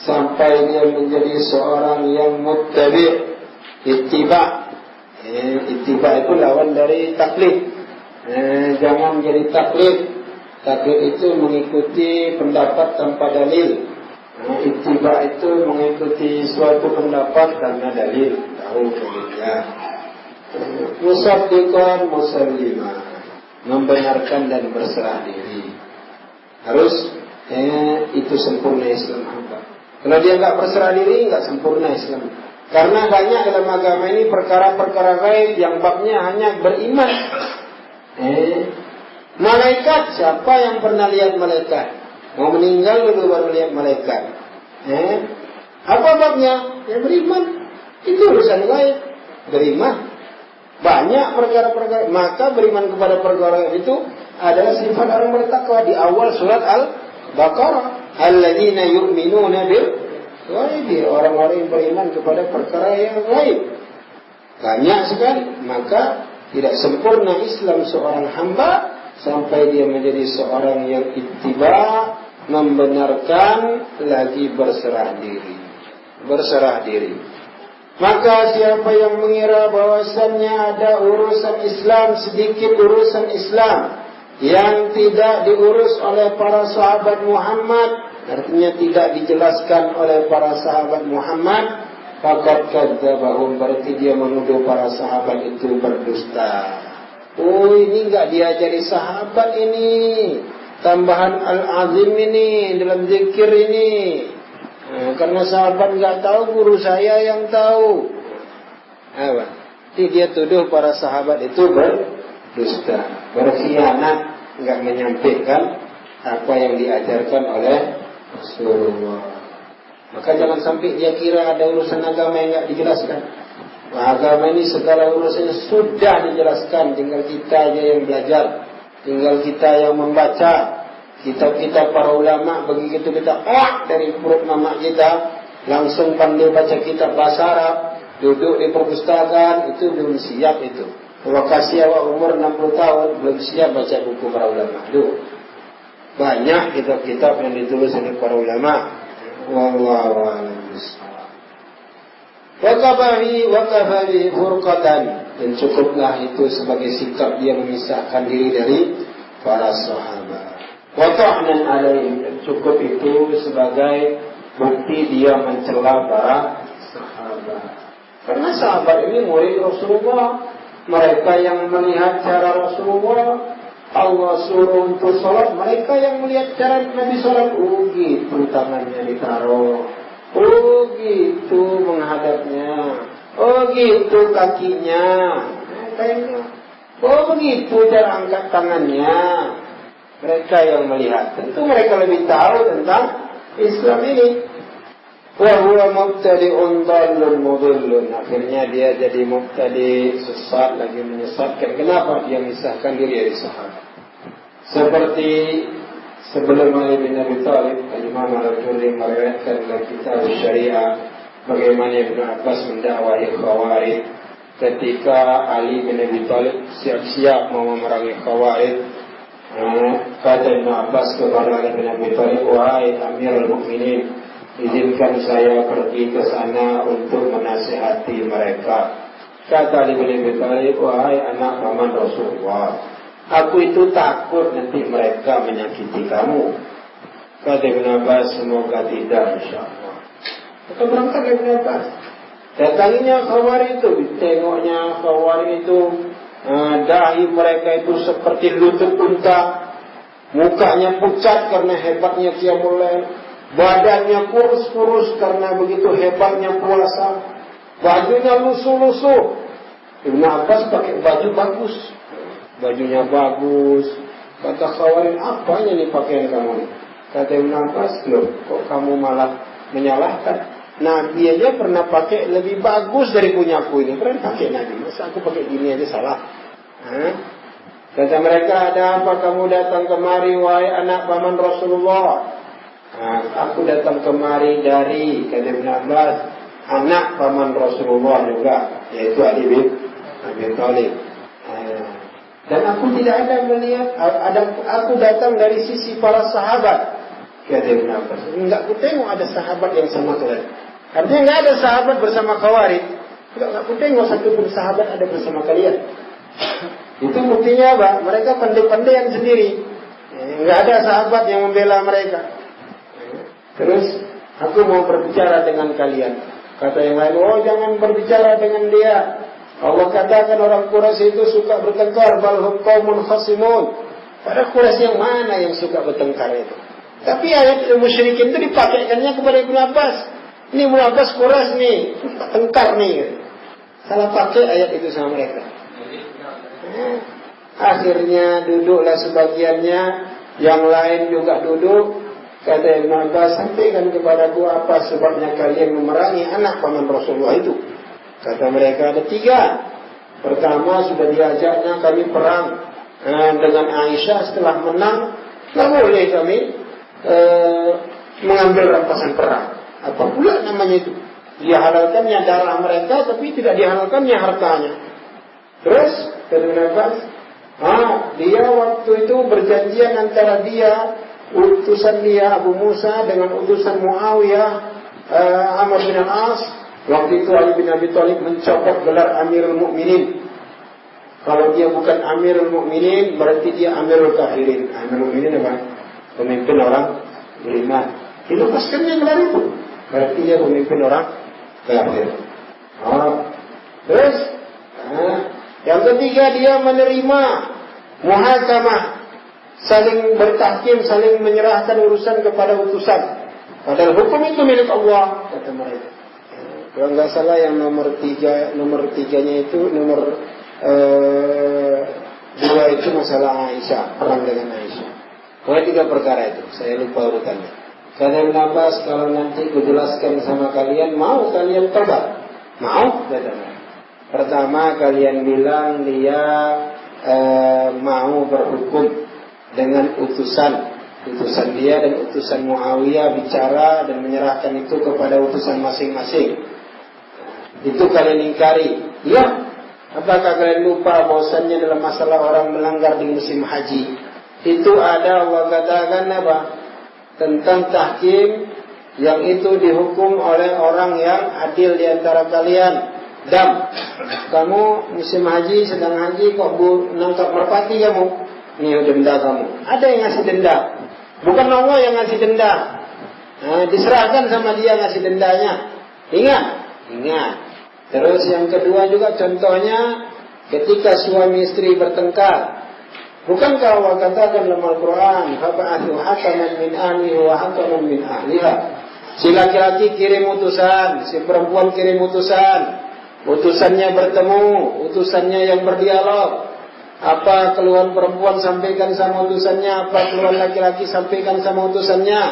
sampai dia menjadi seorang yang muttabi', ittiba'. Ittiba' itu lawan dari taklid. Jangan menjadi taklid. Taklid itu mengikuti pendapat tanpa dalil. Ittiba' itu mengikuti suatu pendapat karena dalil. Tahu dalilnya. Musaddiqan musallima, membenarkan dan berserah diri. Harus itu sempurna Islam hamba. Kalau dia enggak berserah diri, enggak sempurna Islam. Karena banyak dalam agama ini perkara-perkara gaib yang babnya hanya beriman. Malaikat, siapa yang pernah lihat malaikat? Mau meninggal dulu baru lihat malaikat. Apa babnya? Ya beriman. Itu urusan gaib. Beriman. Banyak perkara-perkara. Maka beriman kepada perkara itu adalah sifat orang bertakwa. Di awal surat Al-Baqarah, alladzina yu'minuna bil ghaib, orang-orang yang beriman kepada perkara yang gaib. Banyak sekali. Maka tidak sempurna Islam seorang hamba sampai dia menjadi seorang yang ittiba, membenarkan lagi berserah diri. Maka siapa yang mengira bahwasannya ada urusan Islam, sedikit urusan Islam yang tidak diurus oleh para sahabat Muhammad, artinya tidak dijelaskan oleh para sahabat Muhammad, faqad kadzdzabahum, berarti dia menuduh para sahabat itu berdusta. Oh, ini enggak diajari sahabat ini. Tambahan al-azim ini dalam zikir ini. Karena sahabat enggak tahu, guru saya yang tahu. Apa? Jadi dia tuduh para sahabat itu berdusta, berkhianat, enggak menyampaikan apa yang diajarkan oleh Rasulullah. Maka jangan sampai dia kira ada urusan agama yang enggak dijelaskan. Agama ini segala urusannya sudah dijelaskan, tinggal kita aja yang belajar, tinggal kita yang membaca kitab-kitab para ulama. Begitu kita dari perut mama kita langsung pandai baca kitab bahasa Arab, duduk di perpustakaan, itu belum siap itu. Kalau kasih awak umur 60 tahun belum siap baca buku para ulama. Banyak kitab-kitab yang ditulis oleh para ulama. Wallahu a'lam. Wakabahi furqatan, dan cukuplah itu sebagai sikap dia memisahkan diri dari para sahabat. Wa ta'nan alaihim, dan cukup itu sebagai bukti dia mencela para sahabat. Karena sahabat ini murid Rasulullah, mereka yang melihat cara Rasulullah, Allah suruh untuk sholat, mereka yang melihat cara Nabi sholat. Oh gitu, tangannya ditaruh. Oh gitu menghadapnya. Oh gitu kakinya. Oh begitu cara angkat tangannya. Mereka yang melihat. Tentu mereka lebih tahu tentang Islam ini. Wa huwa mubtadi'un dhallun mudhillun. Akhirnya dia jadi mubtadi, sesat lagi menyesatkan. Kenapa dia memisahkan diri dari sahabat? Seperti sebelum Ali bin Abi Thalib, Imam Al-Jurri meriwayatkan dalam kitab Syariah bagaimana Ibnu Abbas mendakwahi Khawarij. Ketika Ali bin Abi Thalib siap-siap mau memerangi Khawarij, kata Ibnu Abbas kepada Ali bin Abi Thalib, wahai Amirul Mukminin, izinkan saya pergi ke sana untuk menasihati mereka. Kata Ali bin Abi Thalib, wahai anak paman Rasulullah, aku itu takut nanti mereka menyakiti kamu. Kata Ibn Abbas, semoga tidak, insyaAllah. Maka berangkat Ibn Abbas. Datanginya Khawarij itu, ditengoknya Khawarij itu, dahi mereka itu seperti lutut unta, mukanya pucat karena hebatnya qiyamul lail, badannya kurus-kurus karena begitu hebatnya puasa, bajunya lusuh-lusuh. Ibn Abbas pakai baju bagus, bajunya bagus. Kata Khawarij, apanya nih pakaian kamu nih? Kata Ibn Abbas, loh kok kamu malah menyalahkan? Nabi aja pernah pakai lebih bagus dari punyaku ini. Pernah pakai Nabi, masa aku pakai gini aja salah? Kata mereka, ada apa kamu datang kemari wahai anak paman Rasulullah? Aku datang kemari dari, kata Ibn Abbas, anak paman Rasulullah juga, yaitu Ali bin Abi Thalib. Dan aku tidak ada melihat, aku datang dari sisi para sahabat. Kata Ibn Abbas, enggak ku tengok ada sahabat yang sama kalian. Artinya enggak ada sahabat bersama Khawarij. Enggak ku tengok satu pun sahabat ada bersama kalian. Itu buktinya apa? Mereka pandai-pandaian sendiri. Enggak ada sahabat yang membela mereka. Terus aku mau berbicara dengan kalian. Kata yang lain, oh jangan berbicara dengan dia. Allah katakan orang Quraisy itu suka bertengkar, balhum qaumun khasimun. Pada Quraisy yang mana yang suka bertengkar itu? Tapi ayat musyrikin itu dipakaikannya kepada Ibnu Abbas. Ini Ibnu Abbas Quraisy nih, tengkar nih. Salah pakai ayat itu sama mereka. Akhirnya duduklah sebagiannya, yang lain juga duduk. Kata Ibn Abbas, sampaikan kepadaku apa sebabnya kalian memerangi anak paman Rasulullah itu. Kata mereka ada 3. Pertama, sudah diajaknya kami perang dengan Aisyah. Setelah menang, tidak boleh kami mengambil rampasan perang. Apa pula namanya itu? Dia halalkannya darah mereka, tapi tidak dihalalkannya hartanya. Terus kata Ibn Abbas, dia waktu itu berjanjian antara dia, utusan dia Abu Musa dengan utusan Muawiyah, Amr bin Al-As. Waktu itu Ali bin Abi Thalib mencopot gelar Amirul Mukminin. Kalau dia bukan Amirul Mukminin, berarti dia Amirul Kafirin. Amirul Mukminin apa? Pemimpin orang beriman. Dilepaskannya gelar itu, berarti dia pemimpin orang kafir. Terus yang ketiga, dia menerima muhakamah, saling bertahkim, saling menyerahkan urusan kepada utusan. Padahal hukum itu milik Allah, kata mereka. Kalau nggak salah yang nomor 3-nya itu nomor 2 itu masalah Aisyah, perang dengan Aisyah. Pokoknya 3 perkara itu, saya lupa urutannya. Kata Ibn Abbas, kalau nanti kujelaskan sama kalian, mau kalian tobat? Mau? Kata mereka. Pertama, kalian bilang dia mau berhukum dengan utusan dia dan utusan Muawiyah, bicara dan menyerahkan itu kepada utusan masing-masing. Itu kalian ingkari. Ya, apakah kalian lupa bahwasannya dalam masalah orang melanggar di musim haji itu ada Allah katakan apa? Tentang tahkim yang itu dihukum oleh orang yang adil di antara kalian. Dam, kamu musim haji, sedang haji kok nangkap merpati kamu, ini denda kamu. Ada yang ngasih denda, bukan Allah yang ngasih denda. Diserahkan sama dia ngasih dendanya. Ingat. Terus yang kedua juga contohnya ketika suami istri bertengkar. Bukankah Allah katakan dalam Al-Quran, fab'athu hakaman min ahlihi wa hakaman min ahliha. Si laki-laki kirim utusan, si perempuan kirim utusan. Utusannya bertemu, utusannya yang berdialog. Apa keluhan perempuan sampaikan sama utusannya, apa keluhan laki-laki sampaikan sama utusannya.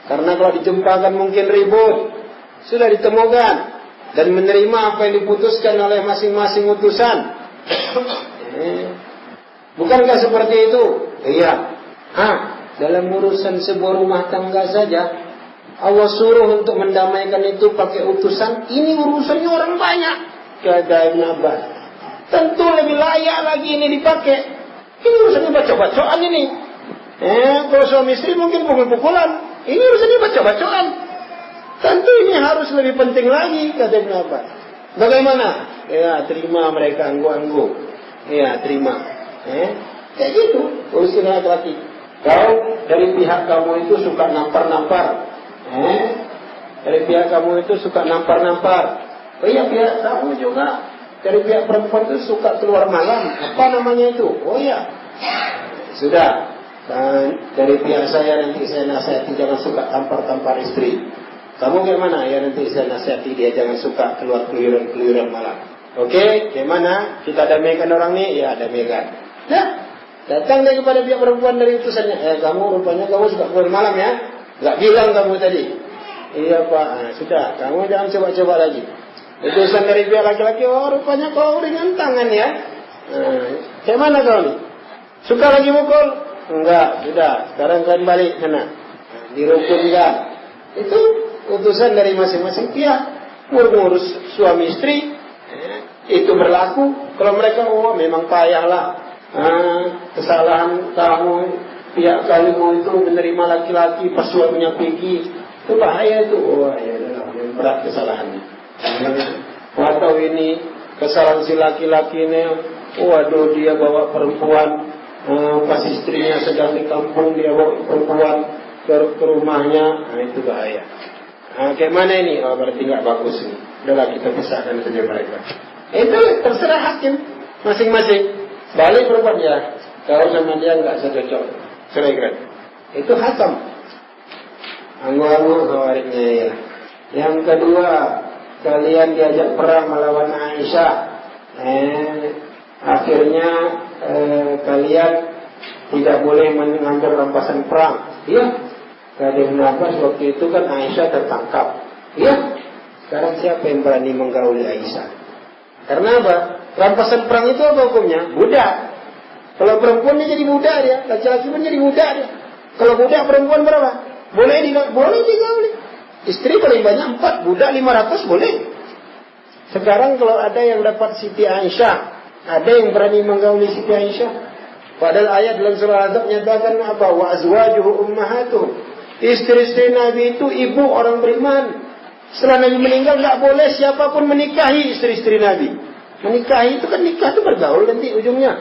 Karena kalau dijumpakan mungkin ribut. Sudah ditemukan dan menerima apa yang diputuskan oleh masing-masing utusan. Bukankah seperti itu? Iya. Dalam urusan sebuah rumah tangga saja Allah suruh untuk mendamaikan itu pakai utusan. Ini urusannya orang banyak. Kata Ibn Abbas, tentu lebih layak lagi ini dipakai. Ini urusannya baca-bacaan ini. Kalau suami istri mungkin pukul-pukulan. Ini urusannya baca-bacaan. Tentu ini harus lebih penting lagi, kata Ibn Abbas. Bagaimana? Ya, terima mereka anggu-anggu. Ya, terima. Kayak gitu urusan laki-laki. Kalau dari pihak kamu itu suka nampar-nampar, dari pihak kamu itu suka nampar-nampar. Oh iya, pihak kamu juga dari pihak perempuan itu suka keluar malam. Apa namanya itu? Oh iya. Sudah. Dan dari pihak saya nanti saya nasihati jangan suka tampar-tampar istri. Kamu gimana? Ya nanti saya nasihati dia jangan suka keluar keluyuran malam. Oke, gimana? Kita damaikan orang ini? Ya, damaikan. Nah, datang dia kepada pihak perempuan dari utusannya. Kamu rupanya kamu suka keluar malam ya? Gak bilang kamu tadi. Iya Pak, sudah. Kamu jangan coba-coba lagi. Utusan dari pihak laki-laki, rupanya kau ringan tangan ya. Kayak mana kau nih? Suka lagi mukul? Enggak, sudah. Sekarang kalian balik sana. Dirukunkan. Itu utusan dari masing-masing pihak. Ngurus suami istri. Itu berlaku. Kalau mereka, memang payahlah. Kesalahan kamu, pihak kalimu itu menerima laki-laki pas suaminya pergi. Itu bahaya itu. Yang berat kesalahannya. Atau ini kesalahan si laki-laki ini, waduh dia bawa perempuan, pas istrinya sedang di kampung dia bawa perempuan ke rumahnya, itu bahaya. Kayak mana ini? Berarti nggak bagus ini. Udahlah kita pisahkan saja mereka. Itu terserah hakim masing-masing. Balik perempuan ya, kalau sama dia nggak cocok, cerai. Itu hakam. Anggu-anggu khawaritnya ya. Yang kedua, kalian diajak perang melawan Aisyah. Akhirnya kalian tidak boleh mengambil rampasan perang. Iya. Kata Ibn Abbas waktu itu kan Aisyah tertangkap. Iya. Sekarang siapa yang berani menggauli Aisyah? Karena apa? Rampasan perang itu apa hukumnya? Budak. Kalau perempuan dia jadi budak dia, laki-laki pun jadi budak dia. Kalau budak perempuan berapa? Boleh digauli. Istri paling banyak 4, budak 500 boleh. Sekarang kalau ada yang dapat Siti Aisyah, ada yang berani menggauli Siti Aisyah. Padahal ayat dalam surah Azab nyatakan apa? Wa azwajuhu ummahatuh. Istri-istri Nabi itu ibu orang beriman. Setelah Nabi meninggal nggak boleh siapapun menikahi istri-istri Nabi. Menikahi itu kan nikah itu bergaul nanti ujungnya.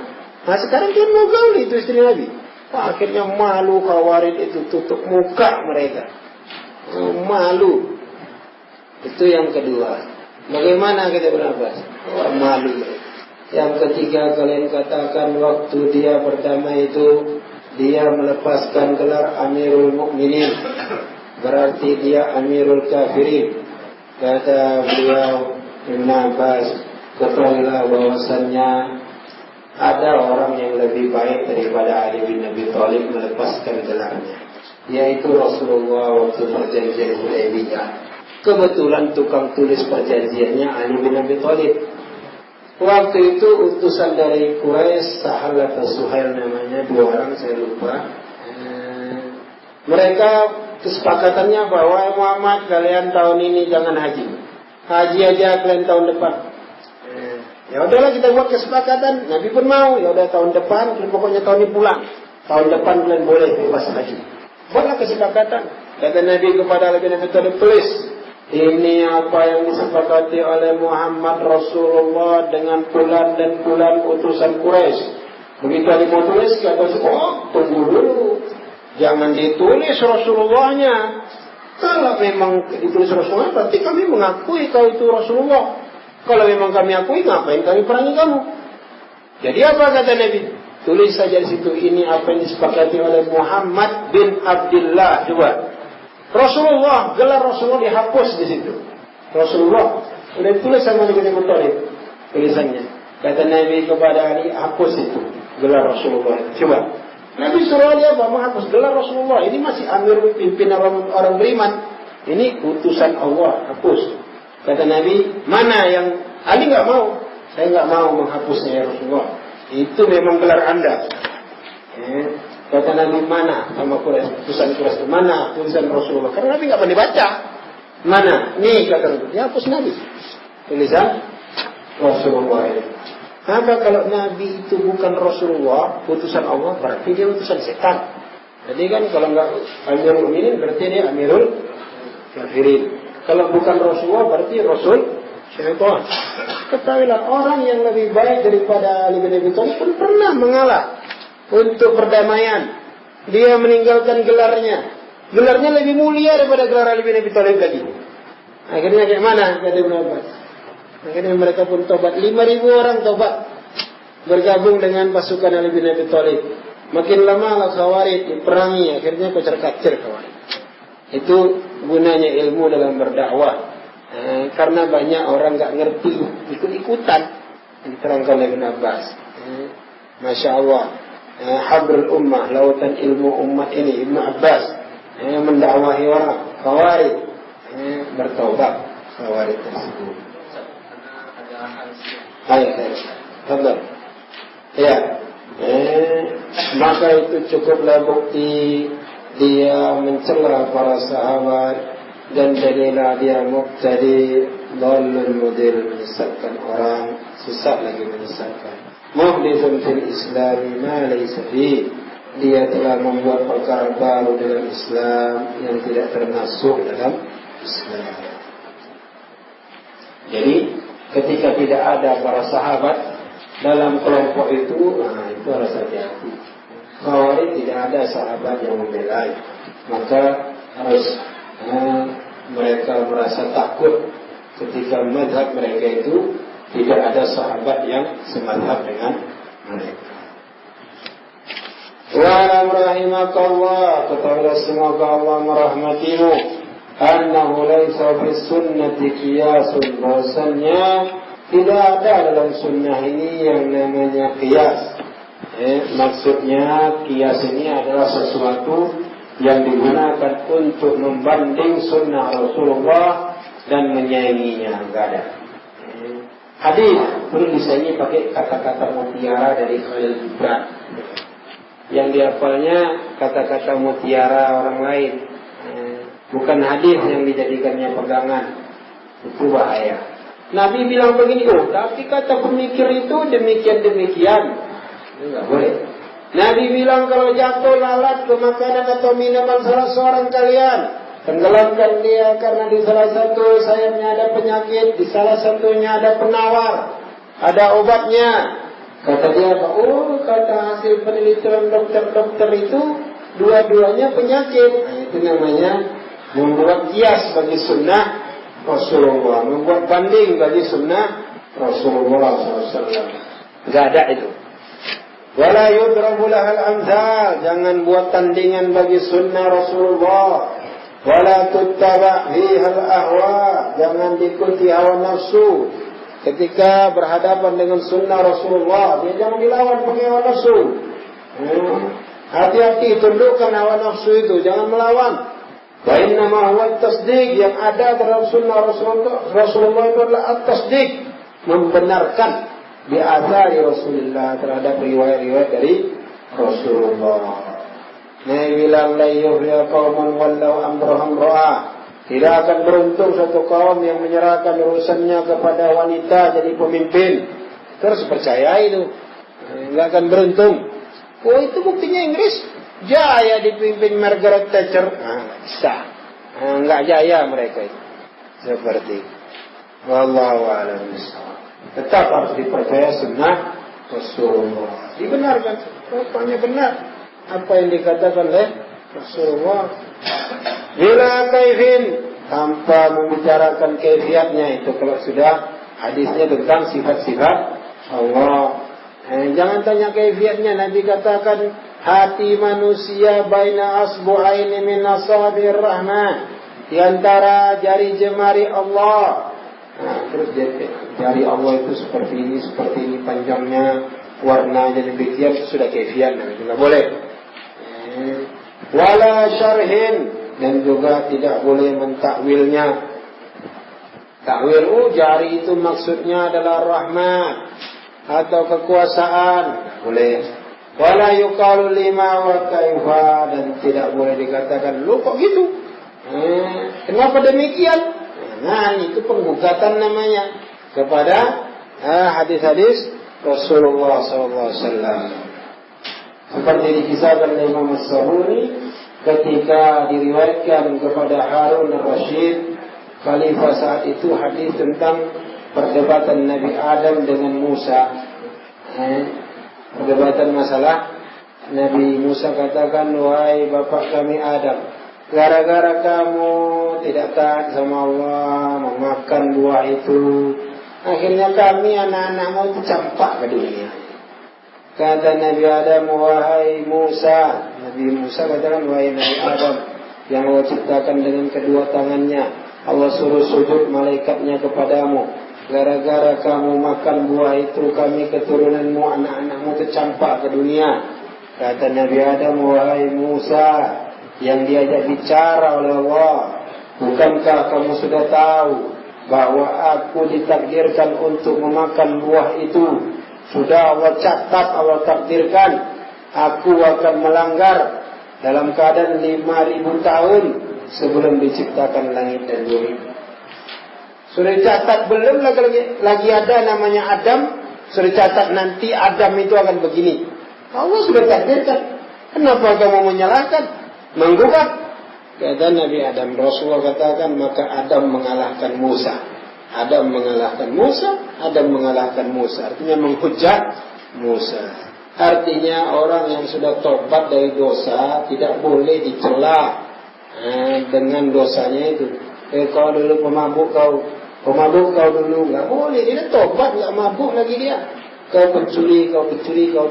Nah sekarang dia mau gaul itu istri Nabi. Akhirnya malu Khawarij itu tutup muka mereka. Malu. Itu yang kedua. Bagaimana kita bernafas? Malu. Yang ketiga kalian katakan waktu dia pertama itu dia melepaskan gelar Amirul Mukminin. Berarti dia Amirul Kafirin. Kata beliau Ibn Abbas, ketahuilah bahwasannya ada orang yang lebih baik daripada Ali bin Abi Thalib melepaskan gelarnya, yaitu Rasulullah waktu perjanjian Hudaybiyah. Kebetulan tukang tulis perjanjiannya Ali bin Abi Thalib. Waktu itu utusan dari Quraisy, Sahal atau Suhail namanya, 2 orang saya lupa. Mereka kesepakatannya bahwa Muhammad kalian tahun ini jangan haji. Haji aja kalian tahun depan. Ya udahlah kita buat kesepakatan. Nabi pun mau. Ya udah tahun depan, pokoknya tahun ini pulang. Tahun depan kalian boleh bebas haji. Buatlah kesepakatan. Kata Nabi kepada Ali bin Abi Thalib, tulis. Ini apa yang disepakati oleh Muhammad Rasulullah dengan fulan dan fulan utusan Quraisy. Begitu Ali mau tulis, kata tunggu dulu. Jangan ditulis Rasulullahnya. Kalau memang ditulis Rasulullah, berarti kami mengakui kau itu Rasulullah. Kalau memang kami akui, ngapain kami perangi kamu? Jadi apa kata Nabi? Tulis saja di situ, ini apa yang disepakati oleh Muhammad bin Abdullah. Coba. Rasulullah, gelar Rasulullah dihapus di situ. Rasulullah. Udah tulis sama Nabi bin Abi Thalib tulisannya. Kata Nabi kepada Ali, hapus itu gelar Rasulullah. Coba. Nabi suruh dia apa? Menghapus gelar Rasulullah. Ini masih amir pimpinan orang beriman. Ini utusan Allah. Hapus. Kata Nabi, mana yang Ali nggak mau? Saya nggak mau menghapusnya ya Rasulullah. Itu memang gelar Anda. Kata Nabi, mana sama Quraisy? Utusan Quraisy itu mana? Tulisan Rasulullah. Karena Nabi nggak pernah baca. Mana? Nih kata Nabi. Ya hapus Nabi. Tulisan Rasulullah ini. Apa kalau Nabi itu bukan Rasulullah, utusan Allah, berarti dia utusan setan. Jadi kan kalau nggak Amirul Mukminin, berarti dia Amirul Kafirin. Kalau bukan Rasulullah, berarti Rasul syaitan. Ketahuilah orang yang lebih baik daripada Ali bin Abi Thalib pun pernah mengalah untuk perdamaian. Dia meninggalkan gelarnya. Gelarnya lebih mulia daripada gelar Ali bin Abi Thalib lagi. Akhirnya kayak mana? Kata Ibn Abbas. Akhirnya mereka pun tobat. 5.000 orang tobat. Bergabung dengan pasukan Ali bin Abi Thalib. Makin lama Khawarij diperangi. Akhirnya kocar-kacir Khawarij. Itu gunanya ilmu dalam berdakwah. Karena banyak orang gak ngerti, ikut-ikutan. Diterangkan oleh Ibn Abbas. Masya Allah. Habrul ummah, lautan ilmu umat ini. Ibn Abbas mendakwahi orang Khawarij. Bertobat Khawarij tersebut. Betul. Ya. Maka itu cukuplah bukti dia mencela para sahabat dan jadilah dia muqtadi dhalul mudil, menyesatkan orang, sesat lagi menyesatkan. Muhdithun fil Islam ma laysa fi, dia telah membuat perkara baru dalam Islam yang tidak termasuk dalam Islam. Jadi ketika tidak ada para sahabat dalam kelompok itu, itu harus hati-hati. Khawarij tidak ada sahabat yang membelai, maka harus mereka merasa takut ketika mazhab mereka itu tidak ada sahabat yang semazhab dengan mereka. Wa rahimakallah, ketahuilah semoga Allah merahmatimu. Annahu laysa fi sunnati qiyasun, bahwasanya Tidak ada dalam sunnah ini yang namanya qiyas. Maksudnya qiyas ini adalah sesuatu yang digunakan untuk membanding sunnah Rasulullah dan menyainginya. Enggak ada. Hadis perlu disaingi pakai kata-kata mutiara dari Khalil Gibran. Yang dihafalnya kata-kata mutiara orang lain, bukan hadis yang dijadikannya pegangan. Itu bahaya. Nabi bilang begini, tapi kata pemikir itu demikian-demikian. Enggak boleh. Nabi bilang kalau jatuh lalat ke makanan atau minuman salah seorang kalian, tenggelamkan dia karena di salah satu sayapnya ada penyakit, di salah satunya ada penawar, ada obatnya. Kata dia, kata hasil penelitian dokter-dokter itu dua-duanya penyakit. Itu namanya membuat kias bagi sunnah Rasulullah, membuat banding bagi sunnah Rasulullah SAW. Gak ada itu. Wala yudrabu lahal amthal, jangan buat tandingan bagi sunnah Rasulullah. Wala tuttaba fihal ahwa, jangan diikuti hawa nafsu. Ketika berhadapan dengan sunnah Rasulullah, dia jangan dilawan pakai hawa nafsu. Hati-hati, tundukkan hawa nafsu itu, jangan melawan. Wa innama huwa tasdiq, yang ada dalam sunnah Rasulullah itu adalah at-tasdiq, membenarkan bi athari Rasulullah, terhadap riwayat-riwayat dari Rasulullah. Nabi bilang la yuhya qauman wallau amrahum ra'a, tidak akan beruntung satu kaum yang menyerahkan urusannya kepada wanita jadi pemimpin. Terus percaya itu, nggak akan beruntung. Itu buktinya Inggris jaya dipimpin Margaret Thatcher. Nggak bisa, nggak jaya mereka itu. Seperti wallahu a'lam bishawab. Tetap harus dipercaya sunnah Rasulullah. Dibenarkan, rupanya benar apa yang dikatakan oleh Rasulullah. Bila kaifin, tanpa membicarakan kaifiatnya, itu kalau sudah hadisnya tentang sifat-sifat Allah. Jangan tanya kaifiatnya. Nabi katakan hati manusia baina asbu'aini min asabi'ir rahman, di antara jari jemari Allah. Terus jari Allah itu seperti ini panjangnya, warnanya demikian, itu sudah kaifiat. Itu nggak boleh. Wala syarhin, dan juga tidak boleh mentakwilnya. Takwil, jari itu maksudnya adalah rahmat atau kekuasaan, boleh. Wala yuqalu lima wa kaifa, dan tidak boleh dikatakan lu kok gitu, kenapa demikian. Nah, itu penggugatan namanya kepada hadis-hadis Rasulullah SAW. Seperti dikisahkan oleh Imam As-Sabuni ketika diriwayatkan kepada Harun al-Rashid, khalifah saat itu, hadis tentang perdebatan Nabi Adam dengan Musa. Perdebatan masalah Nabi Musa katakan, wahai bapak kami Adam, gara-gara kamu tidak taat sama Allah, memakan buah itu, akhirnya kami anak-anakmu itu campak ke dunia. Kata Nabi Adam, wahai Musa, Nabi Musa katakan, wahai Nabi Adam, yang Allah ciptakan dengan kedua tangannya, Allah suruh sujud malaikatnya kepadamu. Gara-gara kamu makan buah itu, kami keturunanmu, anak-anakmu tercampak ke dunia. Kata Nabi Adam, wahai Musa, yang diajak bicara oleh Allah, bukankah kamu sudah tahu bahwa aku ditakdirkan untuk memakan buah itu? Sudah Allah catat, Allah takdirkan aku akan melanggar dalam keadaan 5.000 tahun sebelum diciptakan langit dan bumi. Sudah catat, belum lagi ada namanya Adam. Sudah catat nanti Adam itu akan begini. Allah sudah takdirkan. Kenapa kamu menyalahkan, menggugat? Kata Nabi Adam, Rasulullah katakan, maka Adam mengalahkan Musa. Adam mengalahkan Musa, Adam mengalahkan Musa. Artinya menghujat Musa. Artinya orang yang sudah tobat dari dosa tidak boleh dicela dengan dosanya itu. Kau dulu pemabuk kau dulu, nggak boleh. Dia tobat, nggak mabuk lagi dia. Kau pencuri kau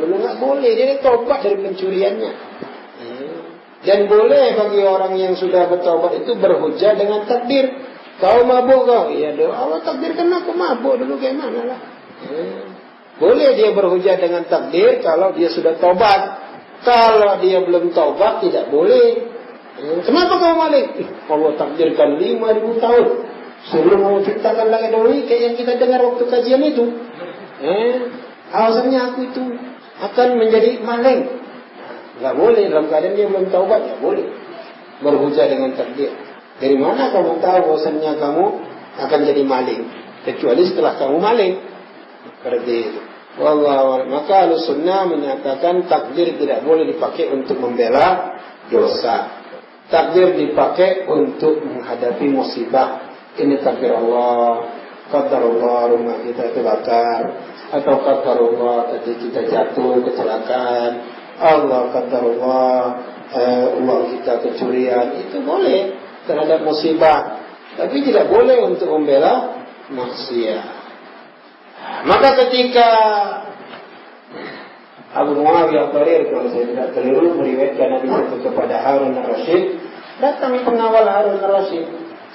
dulu, nggak boleh. Dia tobat dari pencuriannya. Dan boleh bagi orang yang sudah bertobat itu berhujjah dengan takdir. Kau mabuk kau? Iya dong. Allah takdirkan aku mabuk dulu, gimana lah? Boleh dia berhujah dengan takdir kalau dia sudah tobat. Kalau dia belum tobat tidak boleh. Kenapa kau maling? Allah takdirkan 5.000 tahun sebelum menciptakan langit dan bumi, kayak yang kita dengar waktu kajian itu. Alasannya aku itu akan menjadi maling. Nggak boleh, dalam keadaan dia belum taubat, nggak boleh berhujah dengan takdir. Dari mana kamu tahu bahwasannya kamu akan jadi maling? Kecuali setelah kamu maling. Seperti itu. Wallahu. Maka Ahlussunnah menyatakan takdir tidak boleh dipakai untuk membela dosa. Takdir dipakai untuk menghadapi musibah. Ini takdir Allah. Qadarullah, rumah kita terbakar. Atau qadarullah, tadi kita jatuh kecelakaan. Allah qadarullah, uang kita kecurian. Itu boleh terhadap musibah. Tapi tidak boleh untuk membela maksiat. Maka ketika Abu Muawiyah Qarir, kalau saya tidak keliru, meriwayatkan Nabi itu kepada Harun al-Rasyid, datang pengawal Harun al-Rasyid,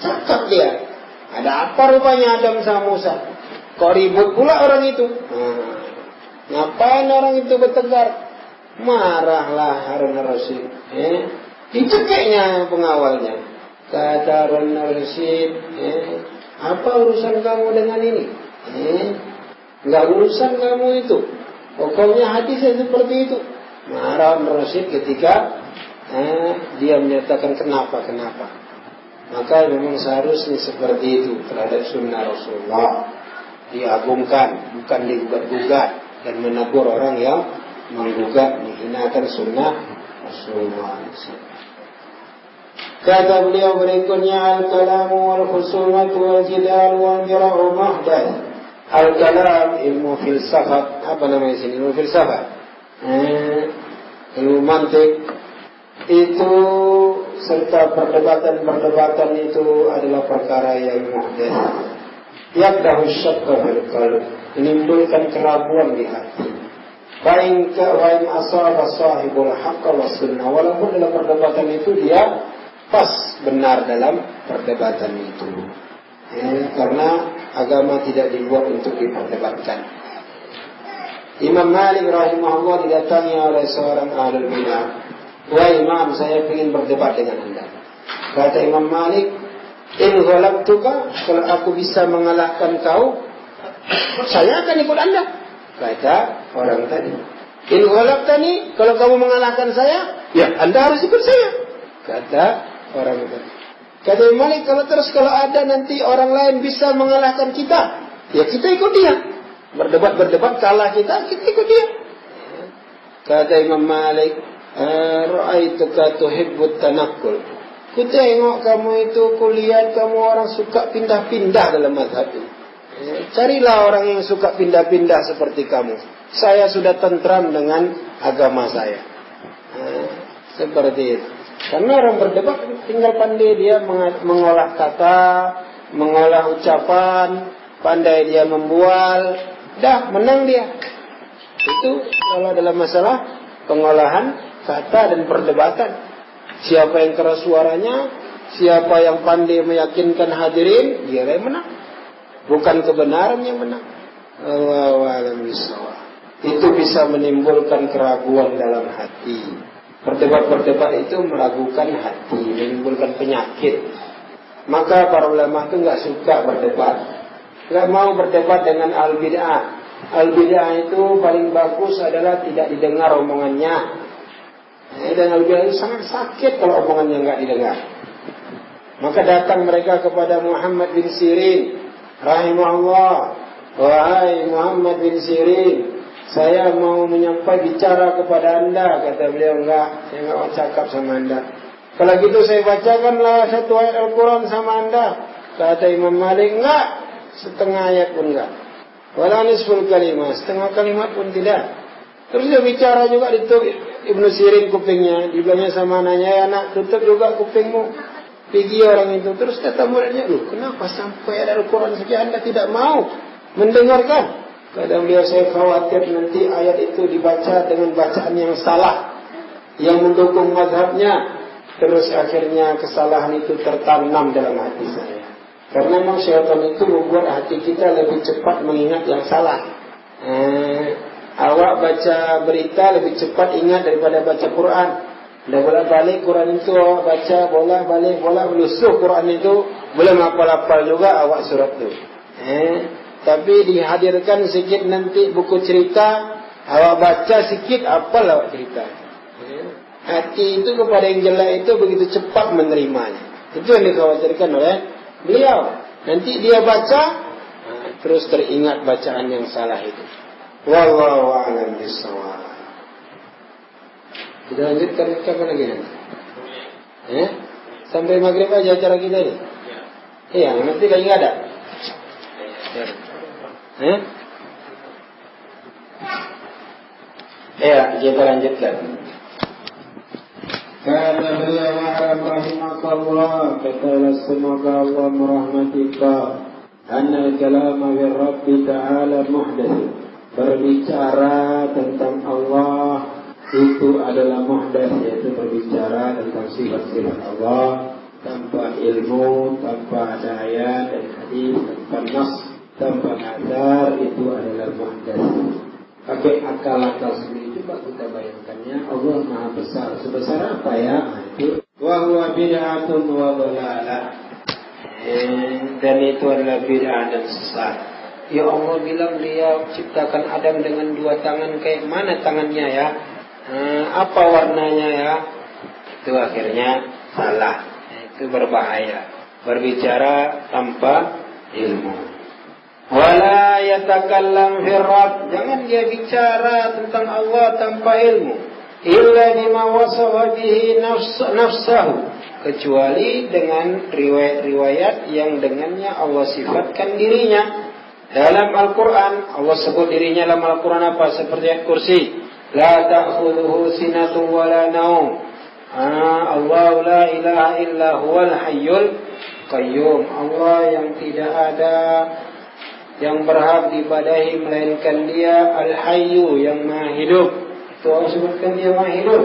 cakap dia, ada apa rupanya Adam sama Musa? Kok ribut pula orang itu? Ngapain orang itu bertegar? Marahlah Harun al-Rasyid. Dicekiknya pengawalnya. Kata Harun al-Rasyid, apa urusan kamu dengan ini? Enggak urusan kamu itu. Pokoknya hadisnya seperti itu. Marah Rasyid ketika dia menyatakan kenapa. Maka memang seharusnya seperti itu terhadap sunnah Rasulullah. Diagungkan, bukan digugat-gugat dan menegur orang yang menggugat, menghinakan sunnah Rasulullah. Kata beliau berikutnya, al-kalamu wal-khusumatu wal-jidal wal-jira'u mahdath. Al-kalam, ilmu filsafat. Apa namanya sini? Ilmu filsafat, ilmu mantik itu, serta perdebatan itu adalah perkara yang muhdats. Yaqdahu syakka fil qalb, menimbulkan keraguan di hati. Wa in asaba sahibul haqq was sunnah, walaupun dalam perdebatan itu dia pas benar dalam perdebatan itu. Karena agama tidak dibuat untuk diperdebatkan. Imam Malik rahimahullah didatangi oleh seorang ahlul bidah. Wahai Imam, saya ingin berdebat dengan anda. Kata Imam Malik, in ghalabtuka, kalau aku bisa mengalahkan kau, saya akan ikut anda. Kata orang tadi. In ghalabtani, kalau kamu mengalahkan saya, ya anda harus ikut saya. Kata orang tadi. Kata Imam Malik, kalau ada nanti orang lain bisa mengalahkan kita, ya kita ikut dia. Berdebat, kalah kita ikut dia. Kata Imam Malik, ra'aituka tuhibbut tanaqqul. Ku tengok kamu itu, kulihat kamu orang suka pindah-pindah dalam mazhab ini. Carilah orang yang suka pindah-pindah seperti kamu. Saya sudah tentram dengan agama saya. Seperti itu. Karena orang berdebat tinggal pandai dia mengolah kata, mengolah ucapan, pandai dia membual, dah menang dia. Itu kalau dalam masalah pengolahan kata dan perdebatan. Siapa yang keras suaranya, siapa yang pandai meyakinkan hadirin, dia yang menang. Bukan kebenaran yang menang. Allahu a'lam bishawab. Itu bisa menimbulkan keraguan dalam hati. Berdebat itu meragukan hati, menimbulkan penyakit. Maka para ulama itu nggak suka berdebat, nggak mau berdebat dengan al-bid'ah. Al-bid'ah itu paling bagus adalah tidak didengar omongannya. Dan al-bid'ah itu sangat sakit kalau omongannya nggak didengar. Maka datang mereka kepada Muhammad bin Sirin, rahimahullah. Wahai Muhammad bin Sirin, saya mau menyampaikan bicara kepada anda. Kata beliau, enggak, saya enggak mau cakap sama anda. Kalau gitu saya bacakanlah satu ayat Al-Quran sama anda. Kata Imam Malik, enggak, setengah ayat pun enggak. Wala nisful kalimah, setengah kalimat pun tidak. Terus dia bicara juga, ditutup Ibnu Sirin kupingnya. Dibilangnya sama anaknya, ya nak, tutup juga kupingmu. Pergi orang itu. Terus kata muridnya, loh kenapa sampai ayat Al-Quran saja anda tidak mau mendengarkan? Kata beliau, saya khawatir nanti ayat itu dibaca dengan bacaan yang salah, yang mendukung mazhabnya. Terus akhirnya kesalahan itu tertanam dalam hati saya. Karena memang syaitan itu membuat hati kita lebih cepat mengingat yang salah. Awak baca berita lebih cepat ingat daripada baca Quran. Dah bolak-balik Quran itu awak baca, bolak-balik, melusuh Quran itu, boleh hafal-hafal juga awak surat itu. Tapi dihadirkan sikit nanti buku cerita, awak baca sikit, hafal awak cerita. Hati itu kepada yang jelek itu begitu cepat menerimanya. Itu yang dikhawatirkan oleh beliau. Nanti dia baca, terus teringat bacaan yang salah itu. Wallahu a'lam bishawab. Kita lanjutkan kapan lagi nanti? Sampai maghrib aja acara kita ini. Iya, nanti lagi nggak ada. Ya, kita lanjutkan. Kata beliau wa'alam rahimakallah, katalah semoga Allah merahmatika, anna kalama birrabbi ta'ala muhdath. Berbicara tentang Allah itu adalah muhdath, yaitu berbicara tentang sifat-sifat Allah tanpa ilmu, tanpa ada ayat dan hadis, tanpa nas, tanpa azar, itu adalah muhdath. Pakai akal-akal sendiri, coba kita bayangkannya, Allah Maha Besar. Sebesar apa ya? Itu wa huwa bid'atun wa dhalalah. Dan itu adalah bid'ah dan sesat. Ya Allah bilang dia ciptakan Adam dengan 2 tangan, kayak mana tangannya ya? Apa warnanya ya? Itu akhirnya salah. Itu berbahaya. Berbicara tanpa ilmu. Wala yatakallam firrat, jangan dia bicara tentang Allah tanpa ilmu. Illa bima wasafa bihi nafsahu, kecuali dengan riwayat-riwayat yang dengannya Allah sifatkan dirinya. Dalam Al-Quran Allah sebut dirinya dalam Al-Quran apa? Seperti ayat kursi, la ta'khudhuhu sinatun wala naum. Allah la ilaha illa huwal hayyul qayyum. Allah yang tidak ada yang berhak diibadahi melainkan dia, Al-Hayyu yang maha hidup. Itu Allah sebutkan dia maha hidup.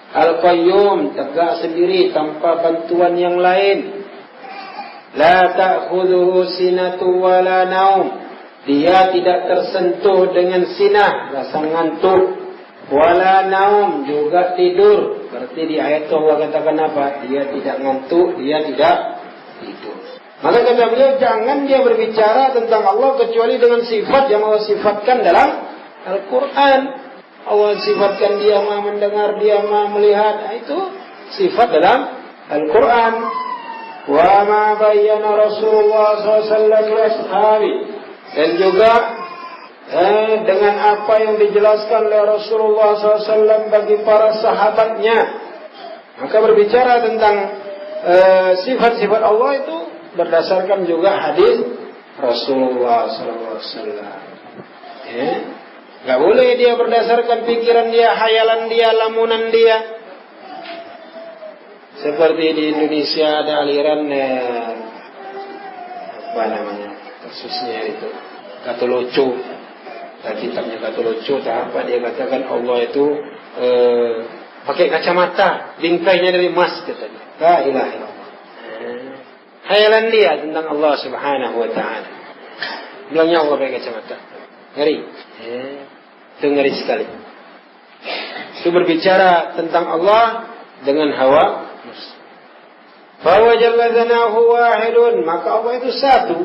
Al-Qayyum, tegak sendiri tanpa bantuan yang lain. La ta'khudhuhu sinatu wala naum. Dia tidak tersentuh dengan sinah, rasa ngantuk. Wala naum, juga tidur. Berarti di ayat itu Allah katakan apa? Dia tidak ngantuk, dia tidak tidur. Maka kata beliau, jangan dia berbicara tentang Allah kecuali dengan sifat yang Allah sifatkan dalam Al-Quran. Allah sifatkan dia maha mendengar, dia maha melihat. Itu sifat dalam Al-Quran. Wa ma bayyana Rasulullah SAW ashabi. Dan juga dengan apa yang dijelaskan oleh Rasulullah SAW bagi para sahabatnya. Maka berbicara tentang sifat-sifat Allah itu berdasarkan juga hadis Rasulullah SAW. Gak boleh dia berdasarkan pikiran dia, hayalan dia, lamunan dia. Seperti di Indonesia ada aliran apa namanya, khususnya itu Katoloco. Kitabnya Katoloco, tak apa dia katakan Allah itu pakai kacamata, bingkainya dari emas katanya. La ilaha illallah. Hayalan dia tentang Allah Subhanahu wa ta'ala. Bilangnya Allah pakai kacamata. Ngeri. Itu ngeri sekali. Itu berbicara tentang Allah dengan hawa nafsu. Bahwa jalla dzanahu wahidun, maka Allah itu satu.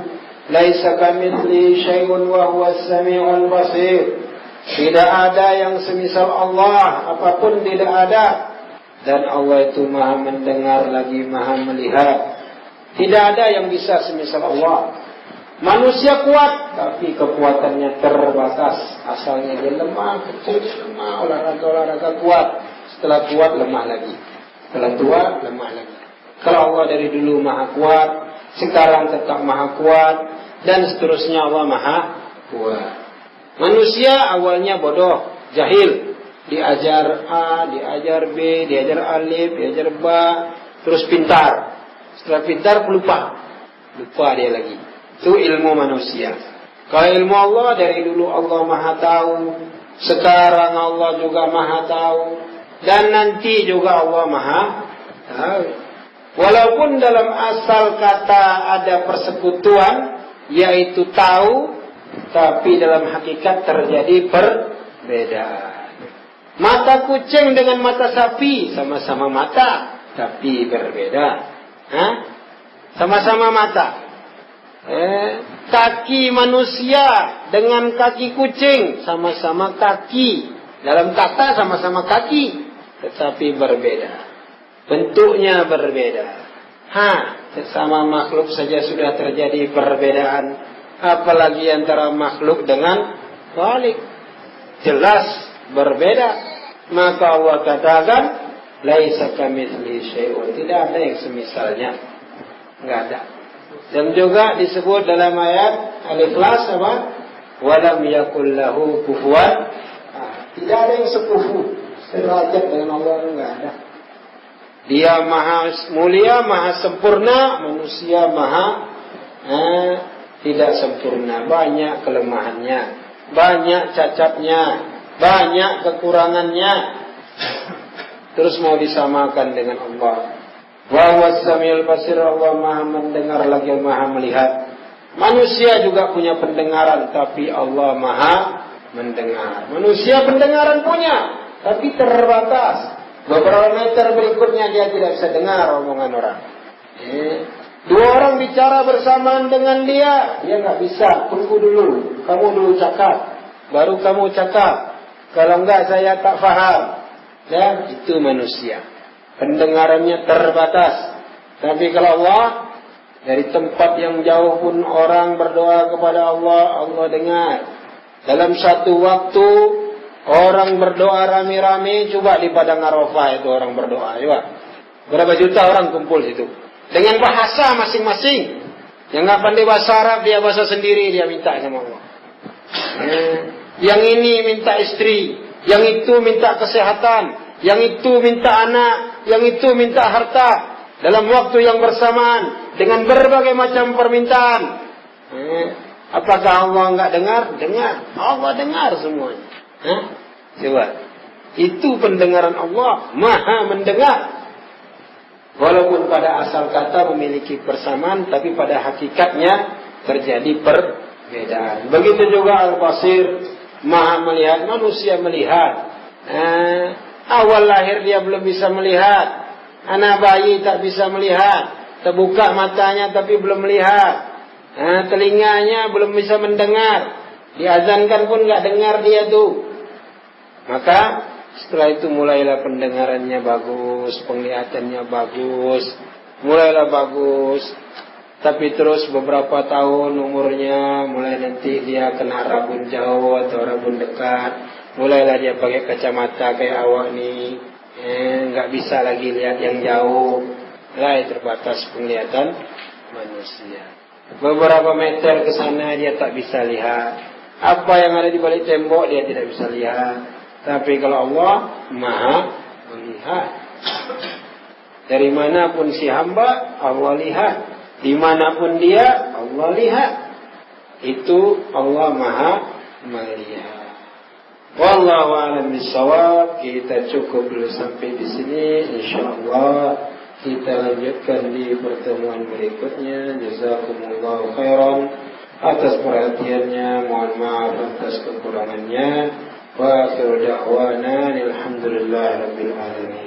Laisa kamitsli syai'un wa huwas sami'ul basir. Tidak ada yang semisal Allah, apapun tidak ada. Dan Allah itu maha mendengar lagi maha melihat. Tidak ada yang bisa semisal Allah. Manusia kuat, tapi kekuatannya terbatas. Asalnya dia lemah, kecil dia lemah, olahraga kuat. Setelah kuat, lemah lagi. Setelah tua, lemah lagi. Kalau Allah dari dulu maha kuat, sekarang tetap maha kuat, dan seterusnya Allah maha kuat. Manusia awalnya bodoh, jahil. Diajar A, diajar B, diajar alif, diajar ba, terus pintar. Setelah pintar lupa dia lagi. Itu ilmu manusia. Kalau ilmu Allah dari dulu Allah maha tahu, sekarang Allah juga maha tahu, dan nanti juga Allah maha tahu. Walaupun dalam asal kata ada persekutuan, yaitu tahu, tapi dalam hakikat terjadi perbedaan. Mata kucing dengan mata sapi sama-sama mata, tapi berbeda. Sama-sama mata. Kaki manusia dengan kaki kucing sama-sama kaki. Dalam kata sama-sama kaki, tetapi berbeda. Bentuknya berbeda. Sesama makhluk saja sudah terjadi perbedaan, apalagi antara makhluk dengan Khalik. Jelas berbeda. Maka Allah katakan, laisa kamitslihi syai'un, tidak ada yang semisalnya. Enggak ada. Dan juga disebut dalam ayat Al-Ikhlas apa? Walam yakul lahu kufuwan. Tidak ada yang sekufu, sederajat dengan Allah, enggak ada. Dia maha mulia, maha sempurna, manusia maha tidak sempurna. Banyak kelemahannya, banyak cacatnya, banyak kekurangannya. Terus mau disamakan dengan Allah. Wa huwas samiul basir, Allah maha mendengar lagi maha melihat. Manusia juga punya pendengaran, tapi Allah maha mendengar. Manusia pendengaran punya, tapi terbatas. Beberapa meter berikutnya dia tidak bisa dengar omongan orang. Dua orang bicara bersamaan dengan dia nggak bisa. Tunggu dulu, kamu dulu cakap, baru kamu cakap. Kalau enggak saya tak faham. Ya, itu manusia. Pendengarannya terbatas. Tapi kalau Allah, dari tempat yang jauh pun orang berdoa kepada Allah, Allah dengar. Dalam satu waktu orang berdoa rame-rame, coba di Padang Arafah itu orang berdoa, coba. Berapa juta orang kumpul situ. Dengan bahasa masing-masing. Yang nggak pandai bahasa Arab, dia bahasa sendiri, dia minta sama Allah. Yang ini minta istri, yang itu minta kesehatan, yang itu minta anak, yang itu minta harta. Dalam waktu yang bersamaan, dengan berbagai macam permintaan. Apakah Allah nggak dengar? Dengar. Allah dengar semuanya. Coba. Itu pendengaran Allah, maha mendengar. Walaupun pada asal kata memiliki persamaan, tapi pada hakikatnya terjadi perbedaan. Begitu juga Al-Basir, maha melihat. Manusia melihat. Awal lahir dia belum bisa melihat. Anak bayi tak bisa melihat. Terbuka matanya tapi belum melihat. Telinganya belum bisa mendengar. Diazankan pun nggak dengar dia tuh. Maka setelah itu mulailah pendengarannya bagus, penglihatannya bagus, mulailah bagus. Tapi terus beberapa tahun umurnya, mulai nanti dia kena rabun jauh atau rabun dekat, mulailah dia pakai kacamata kayak awak nih, nggak bisa lagi lihat yang jauh, mulai terbatas penglihatan manusia. Beberapa meter ke sana dia tak bisa lihat, apa yang ada di balik tembok dia tidak bisa lihat. Tapi kalau Allah maha melihat. Dari manapun si hamba Allah lihat. Dimanapun dia Allah lihat. Itu Allah maha melihat. Wallahu a'lam bishawab. Kita cukup dulu sampai di sini. InsyaAllah kita lanjutkan di pertemuan berikutnya. Jazakumullahu khairan atas perhatiannya. Mohon maaf atas kekurangannya. Wa akhiru da'wana alhamdulillahi rabbil alamin.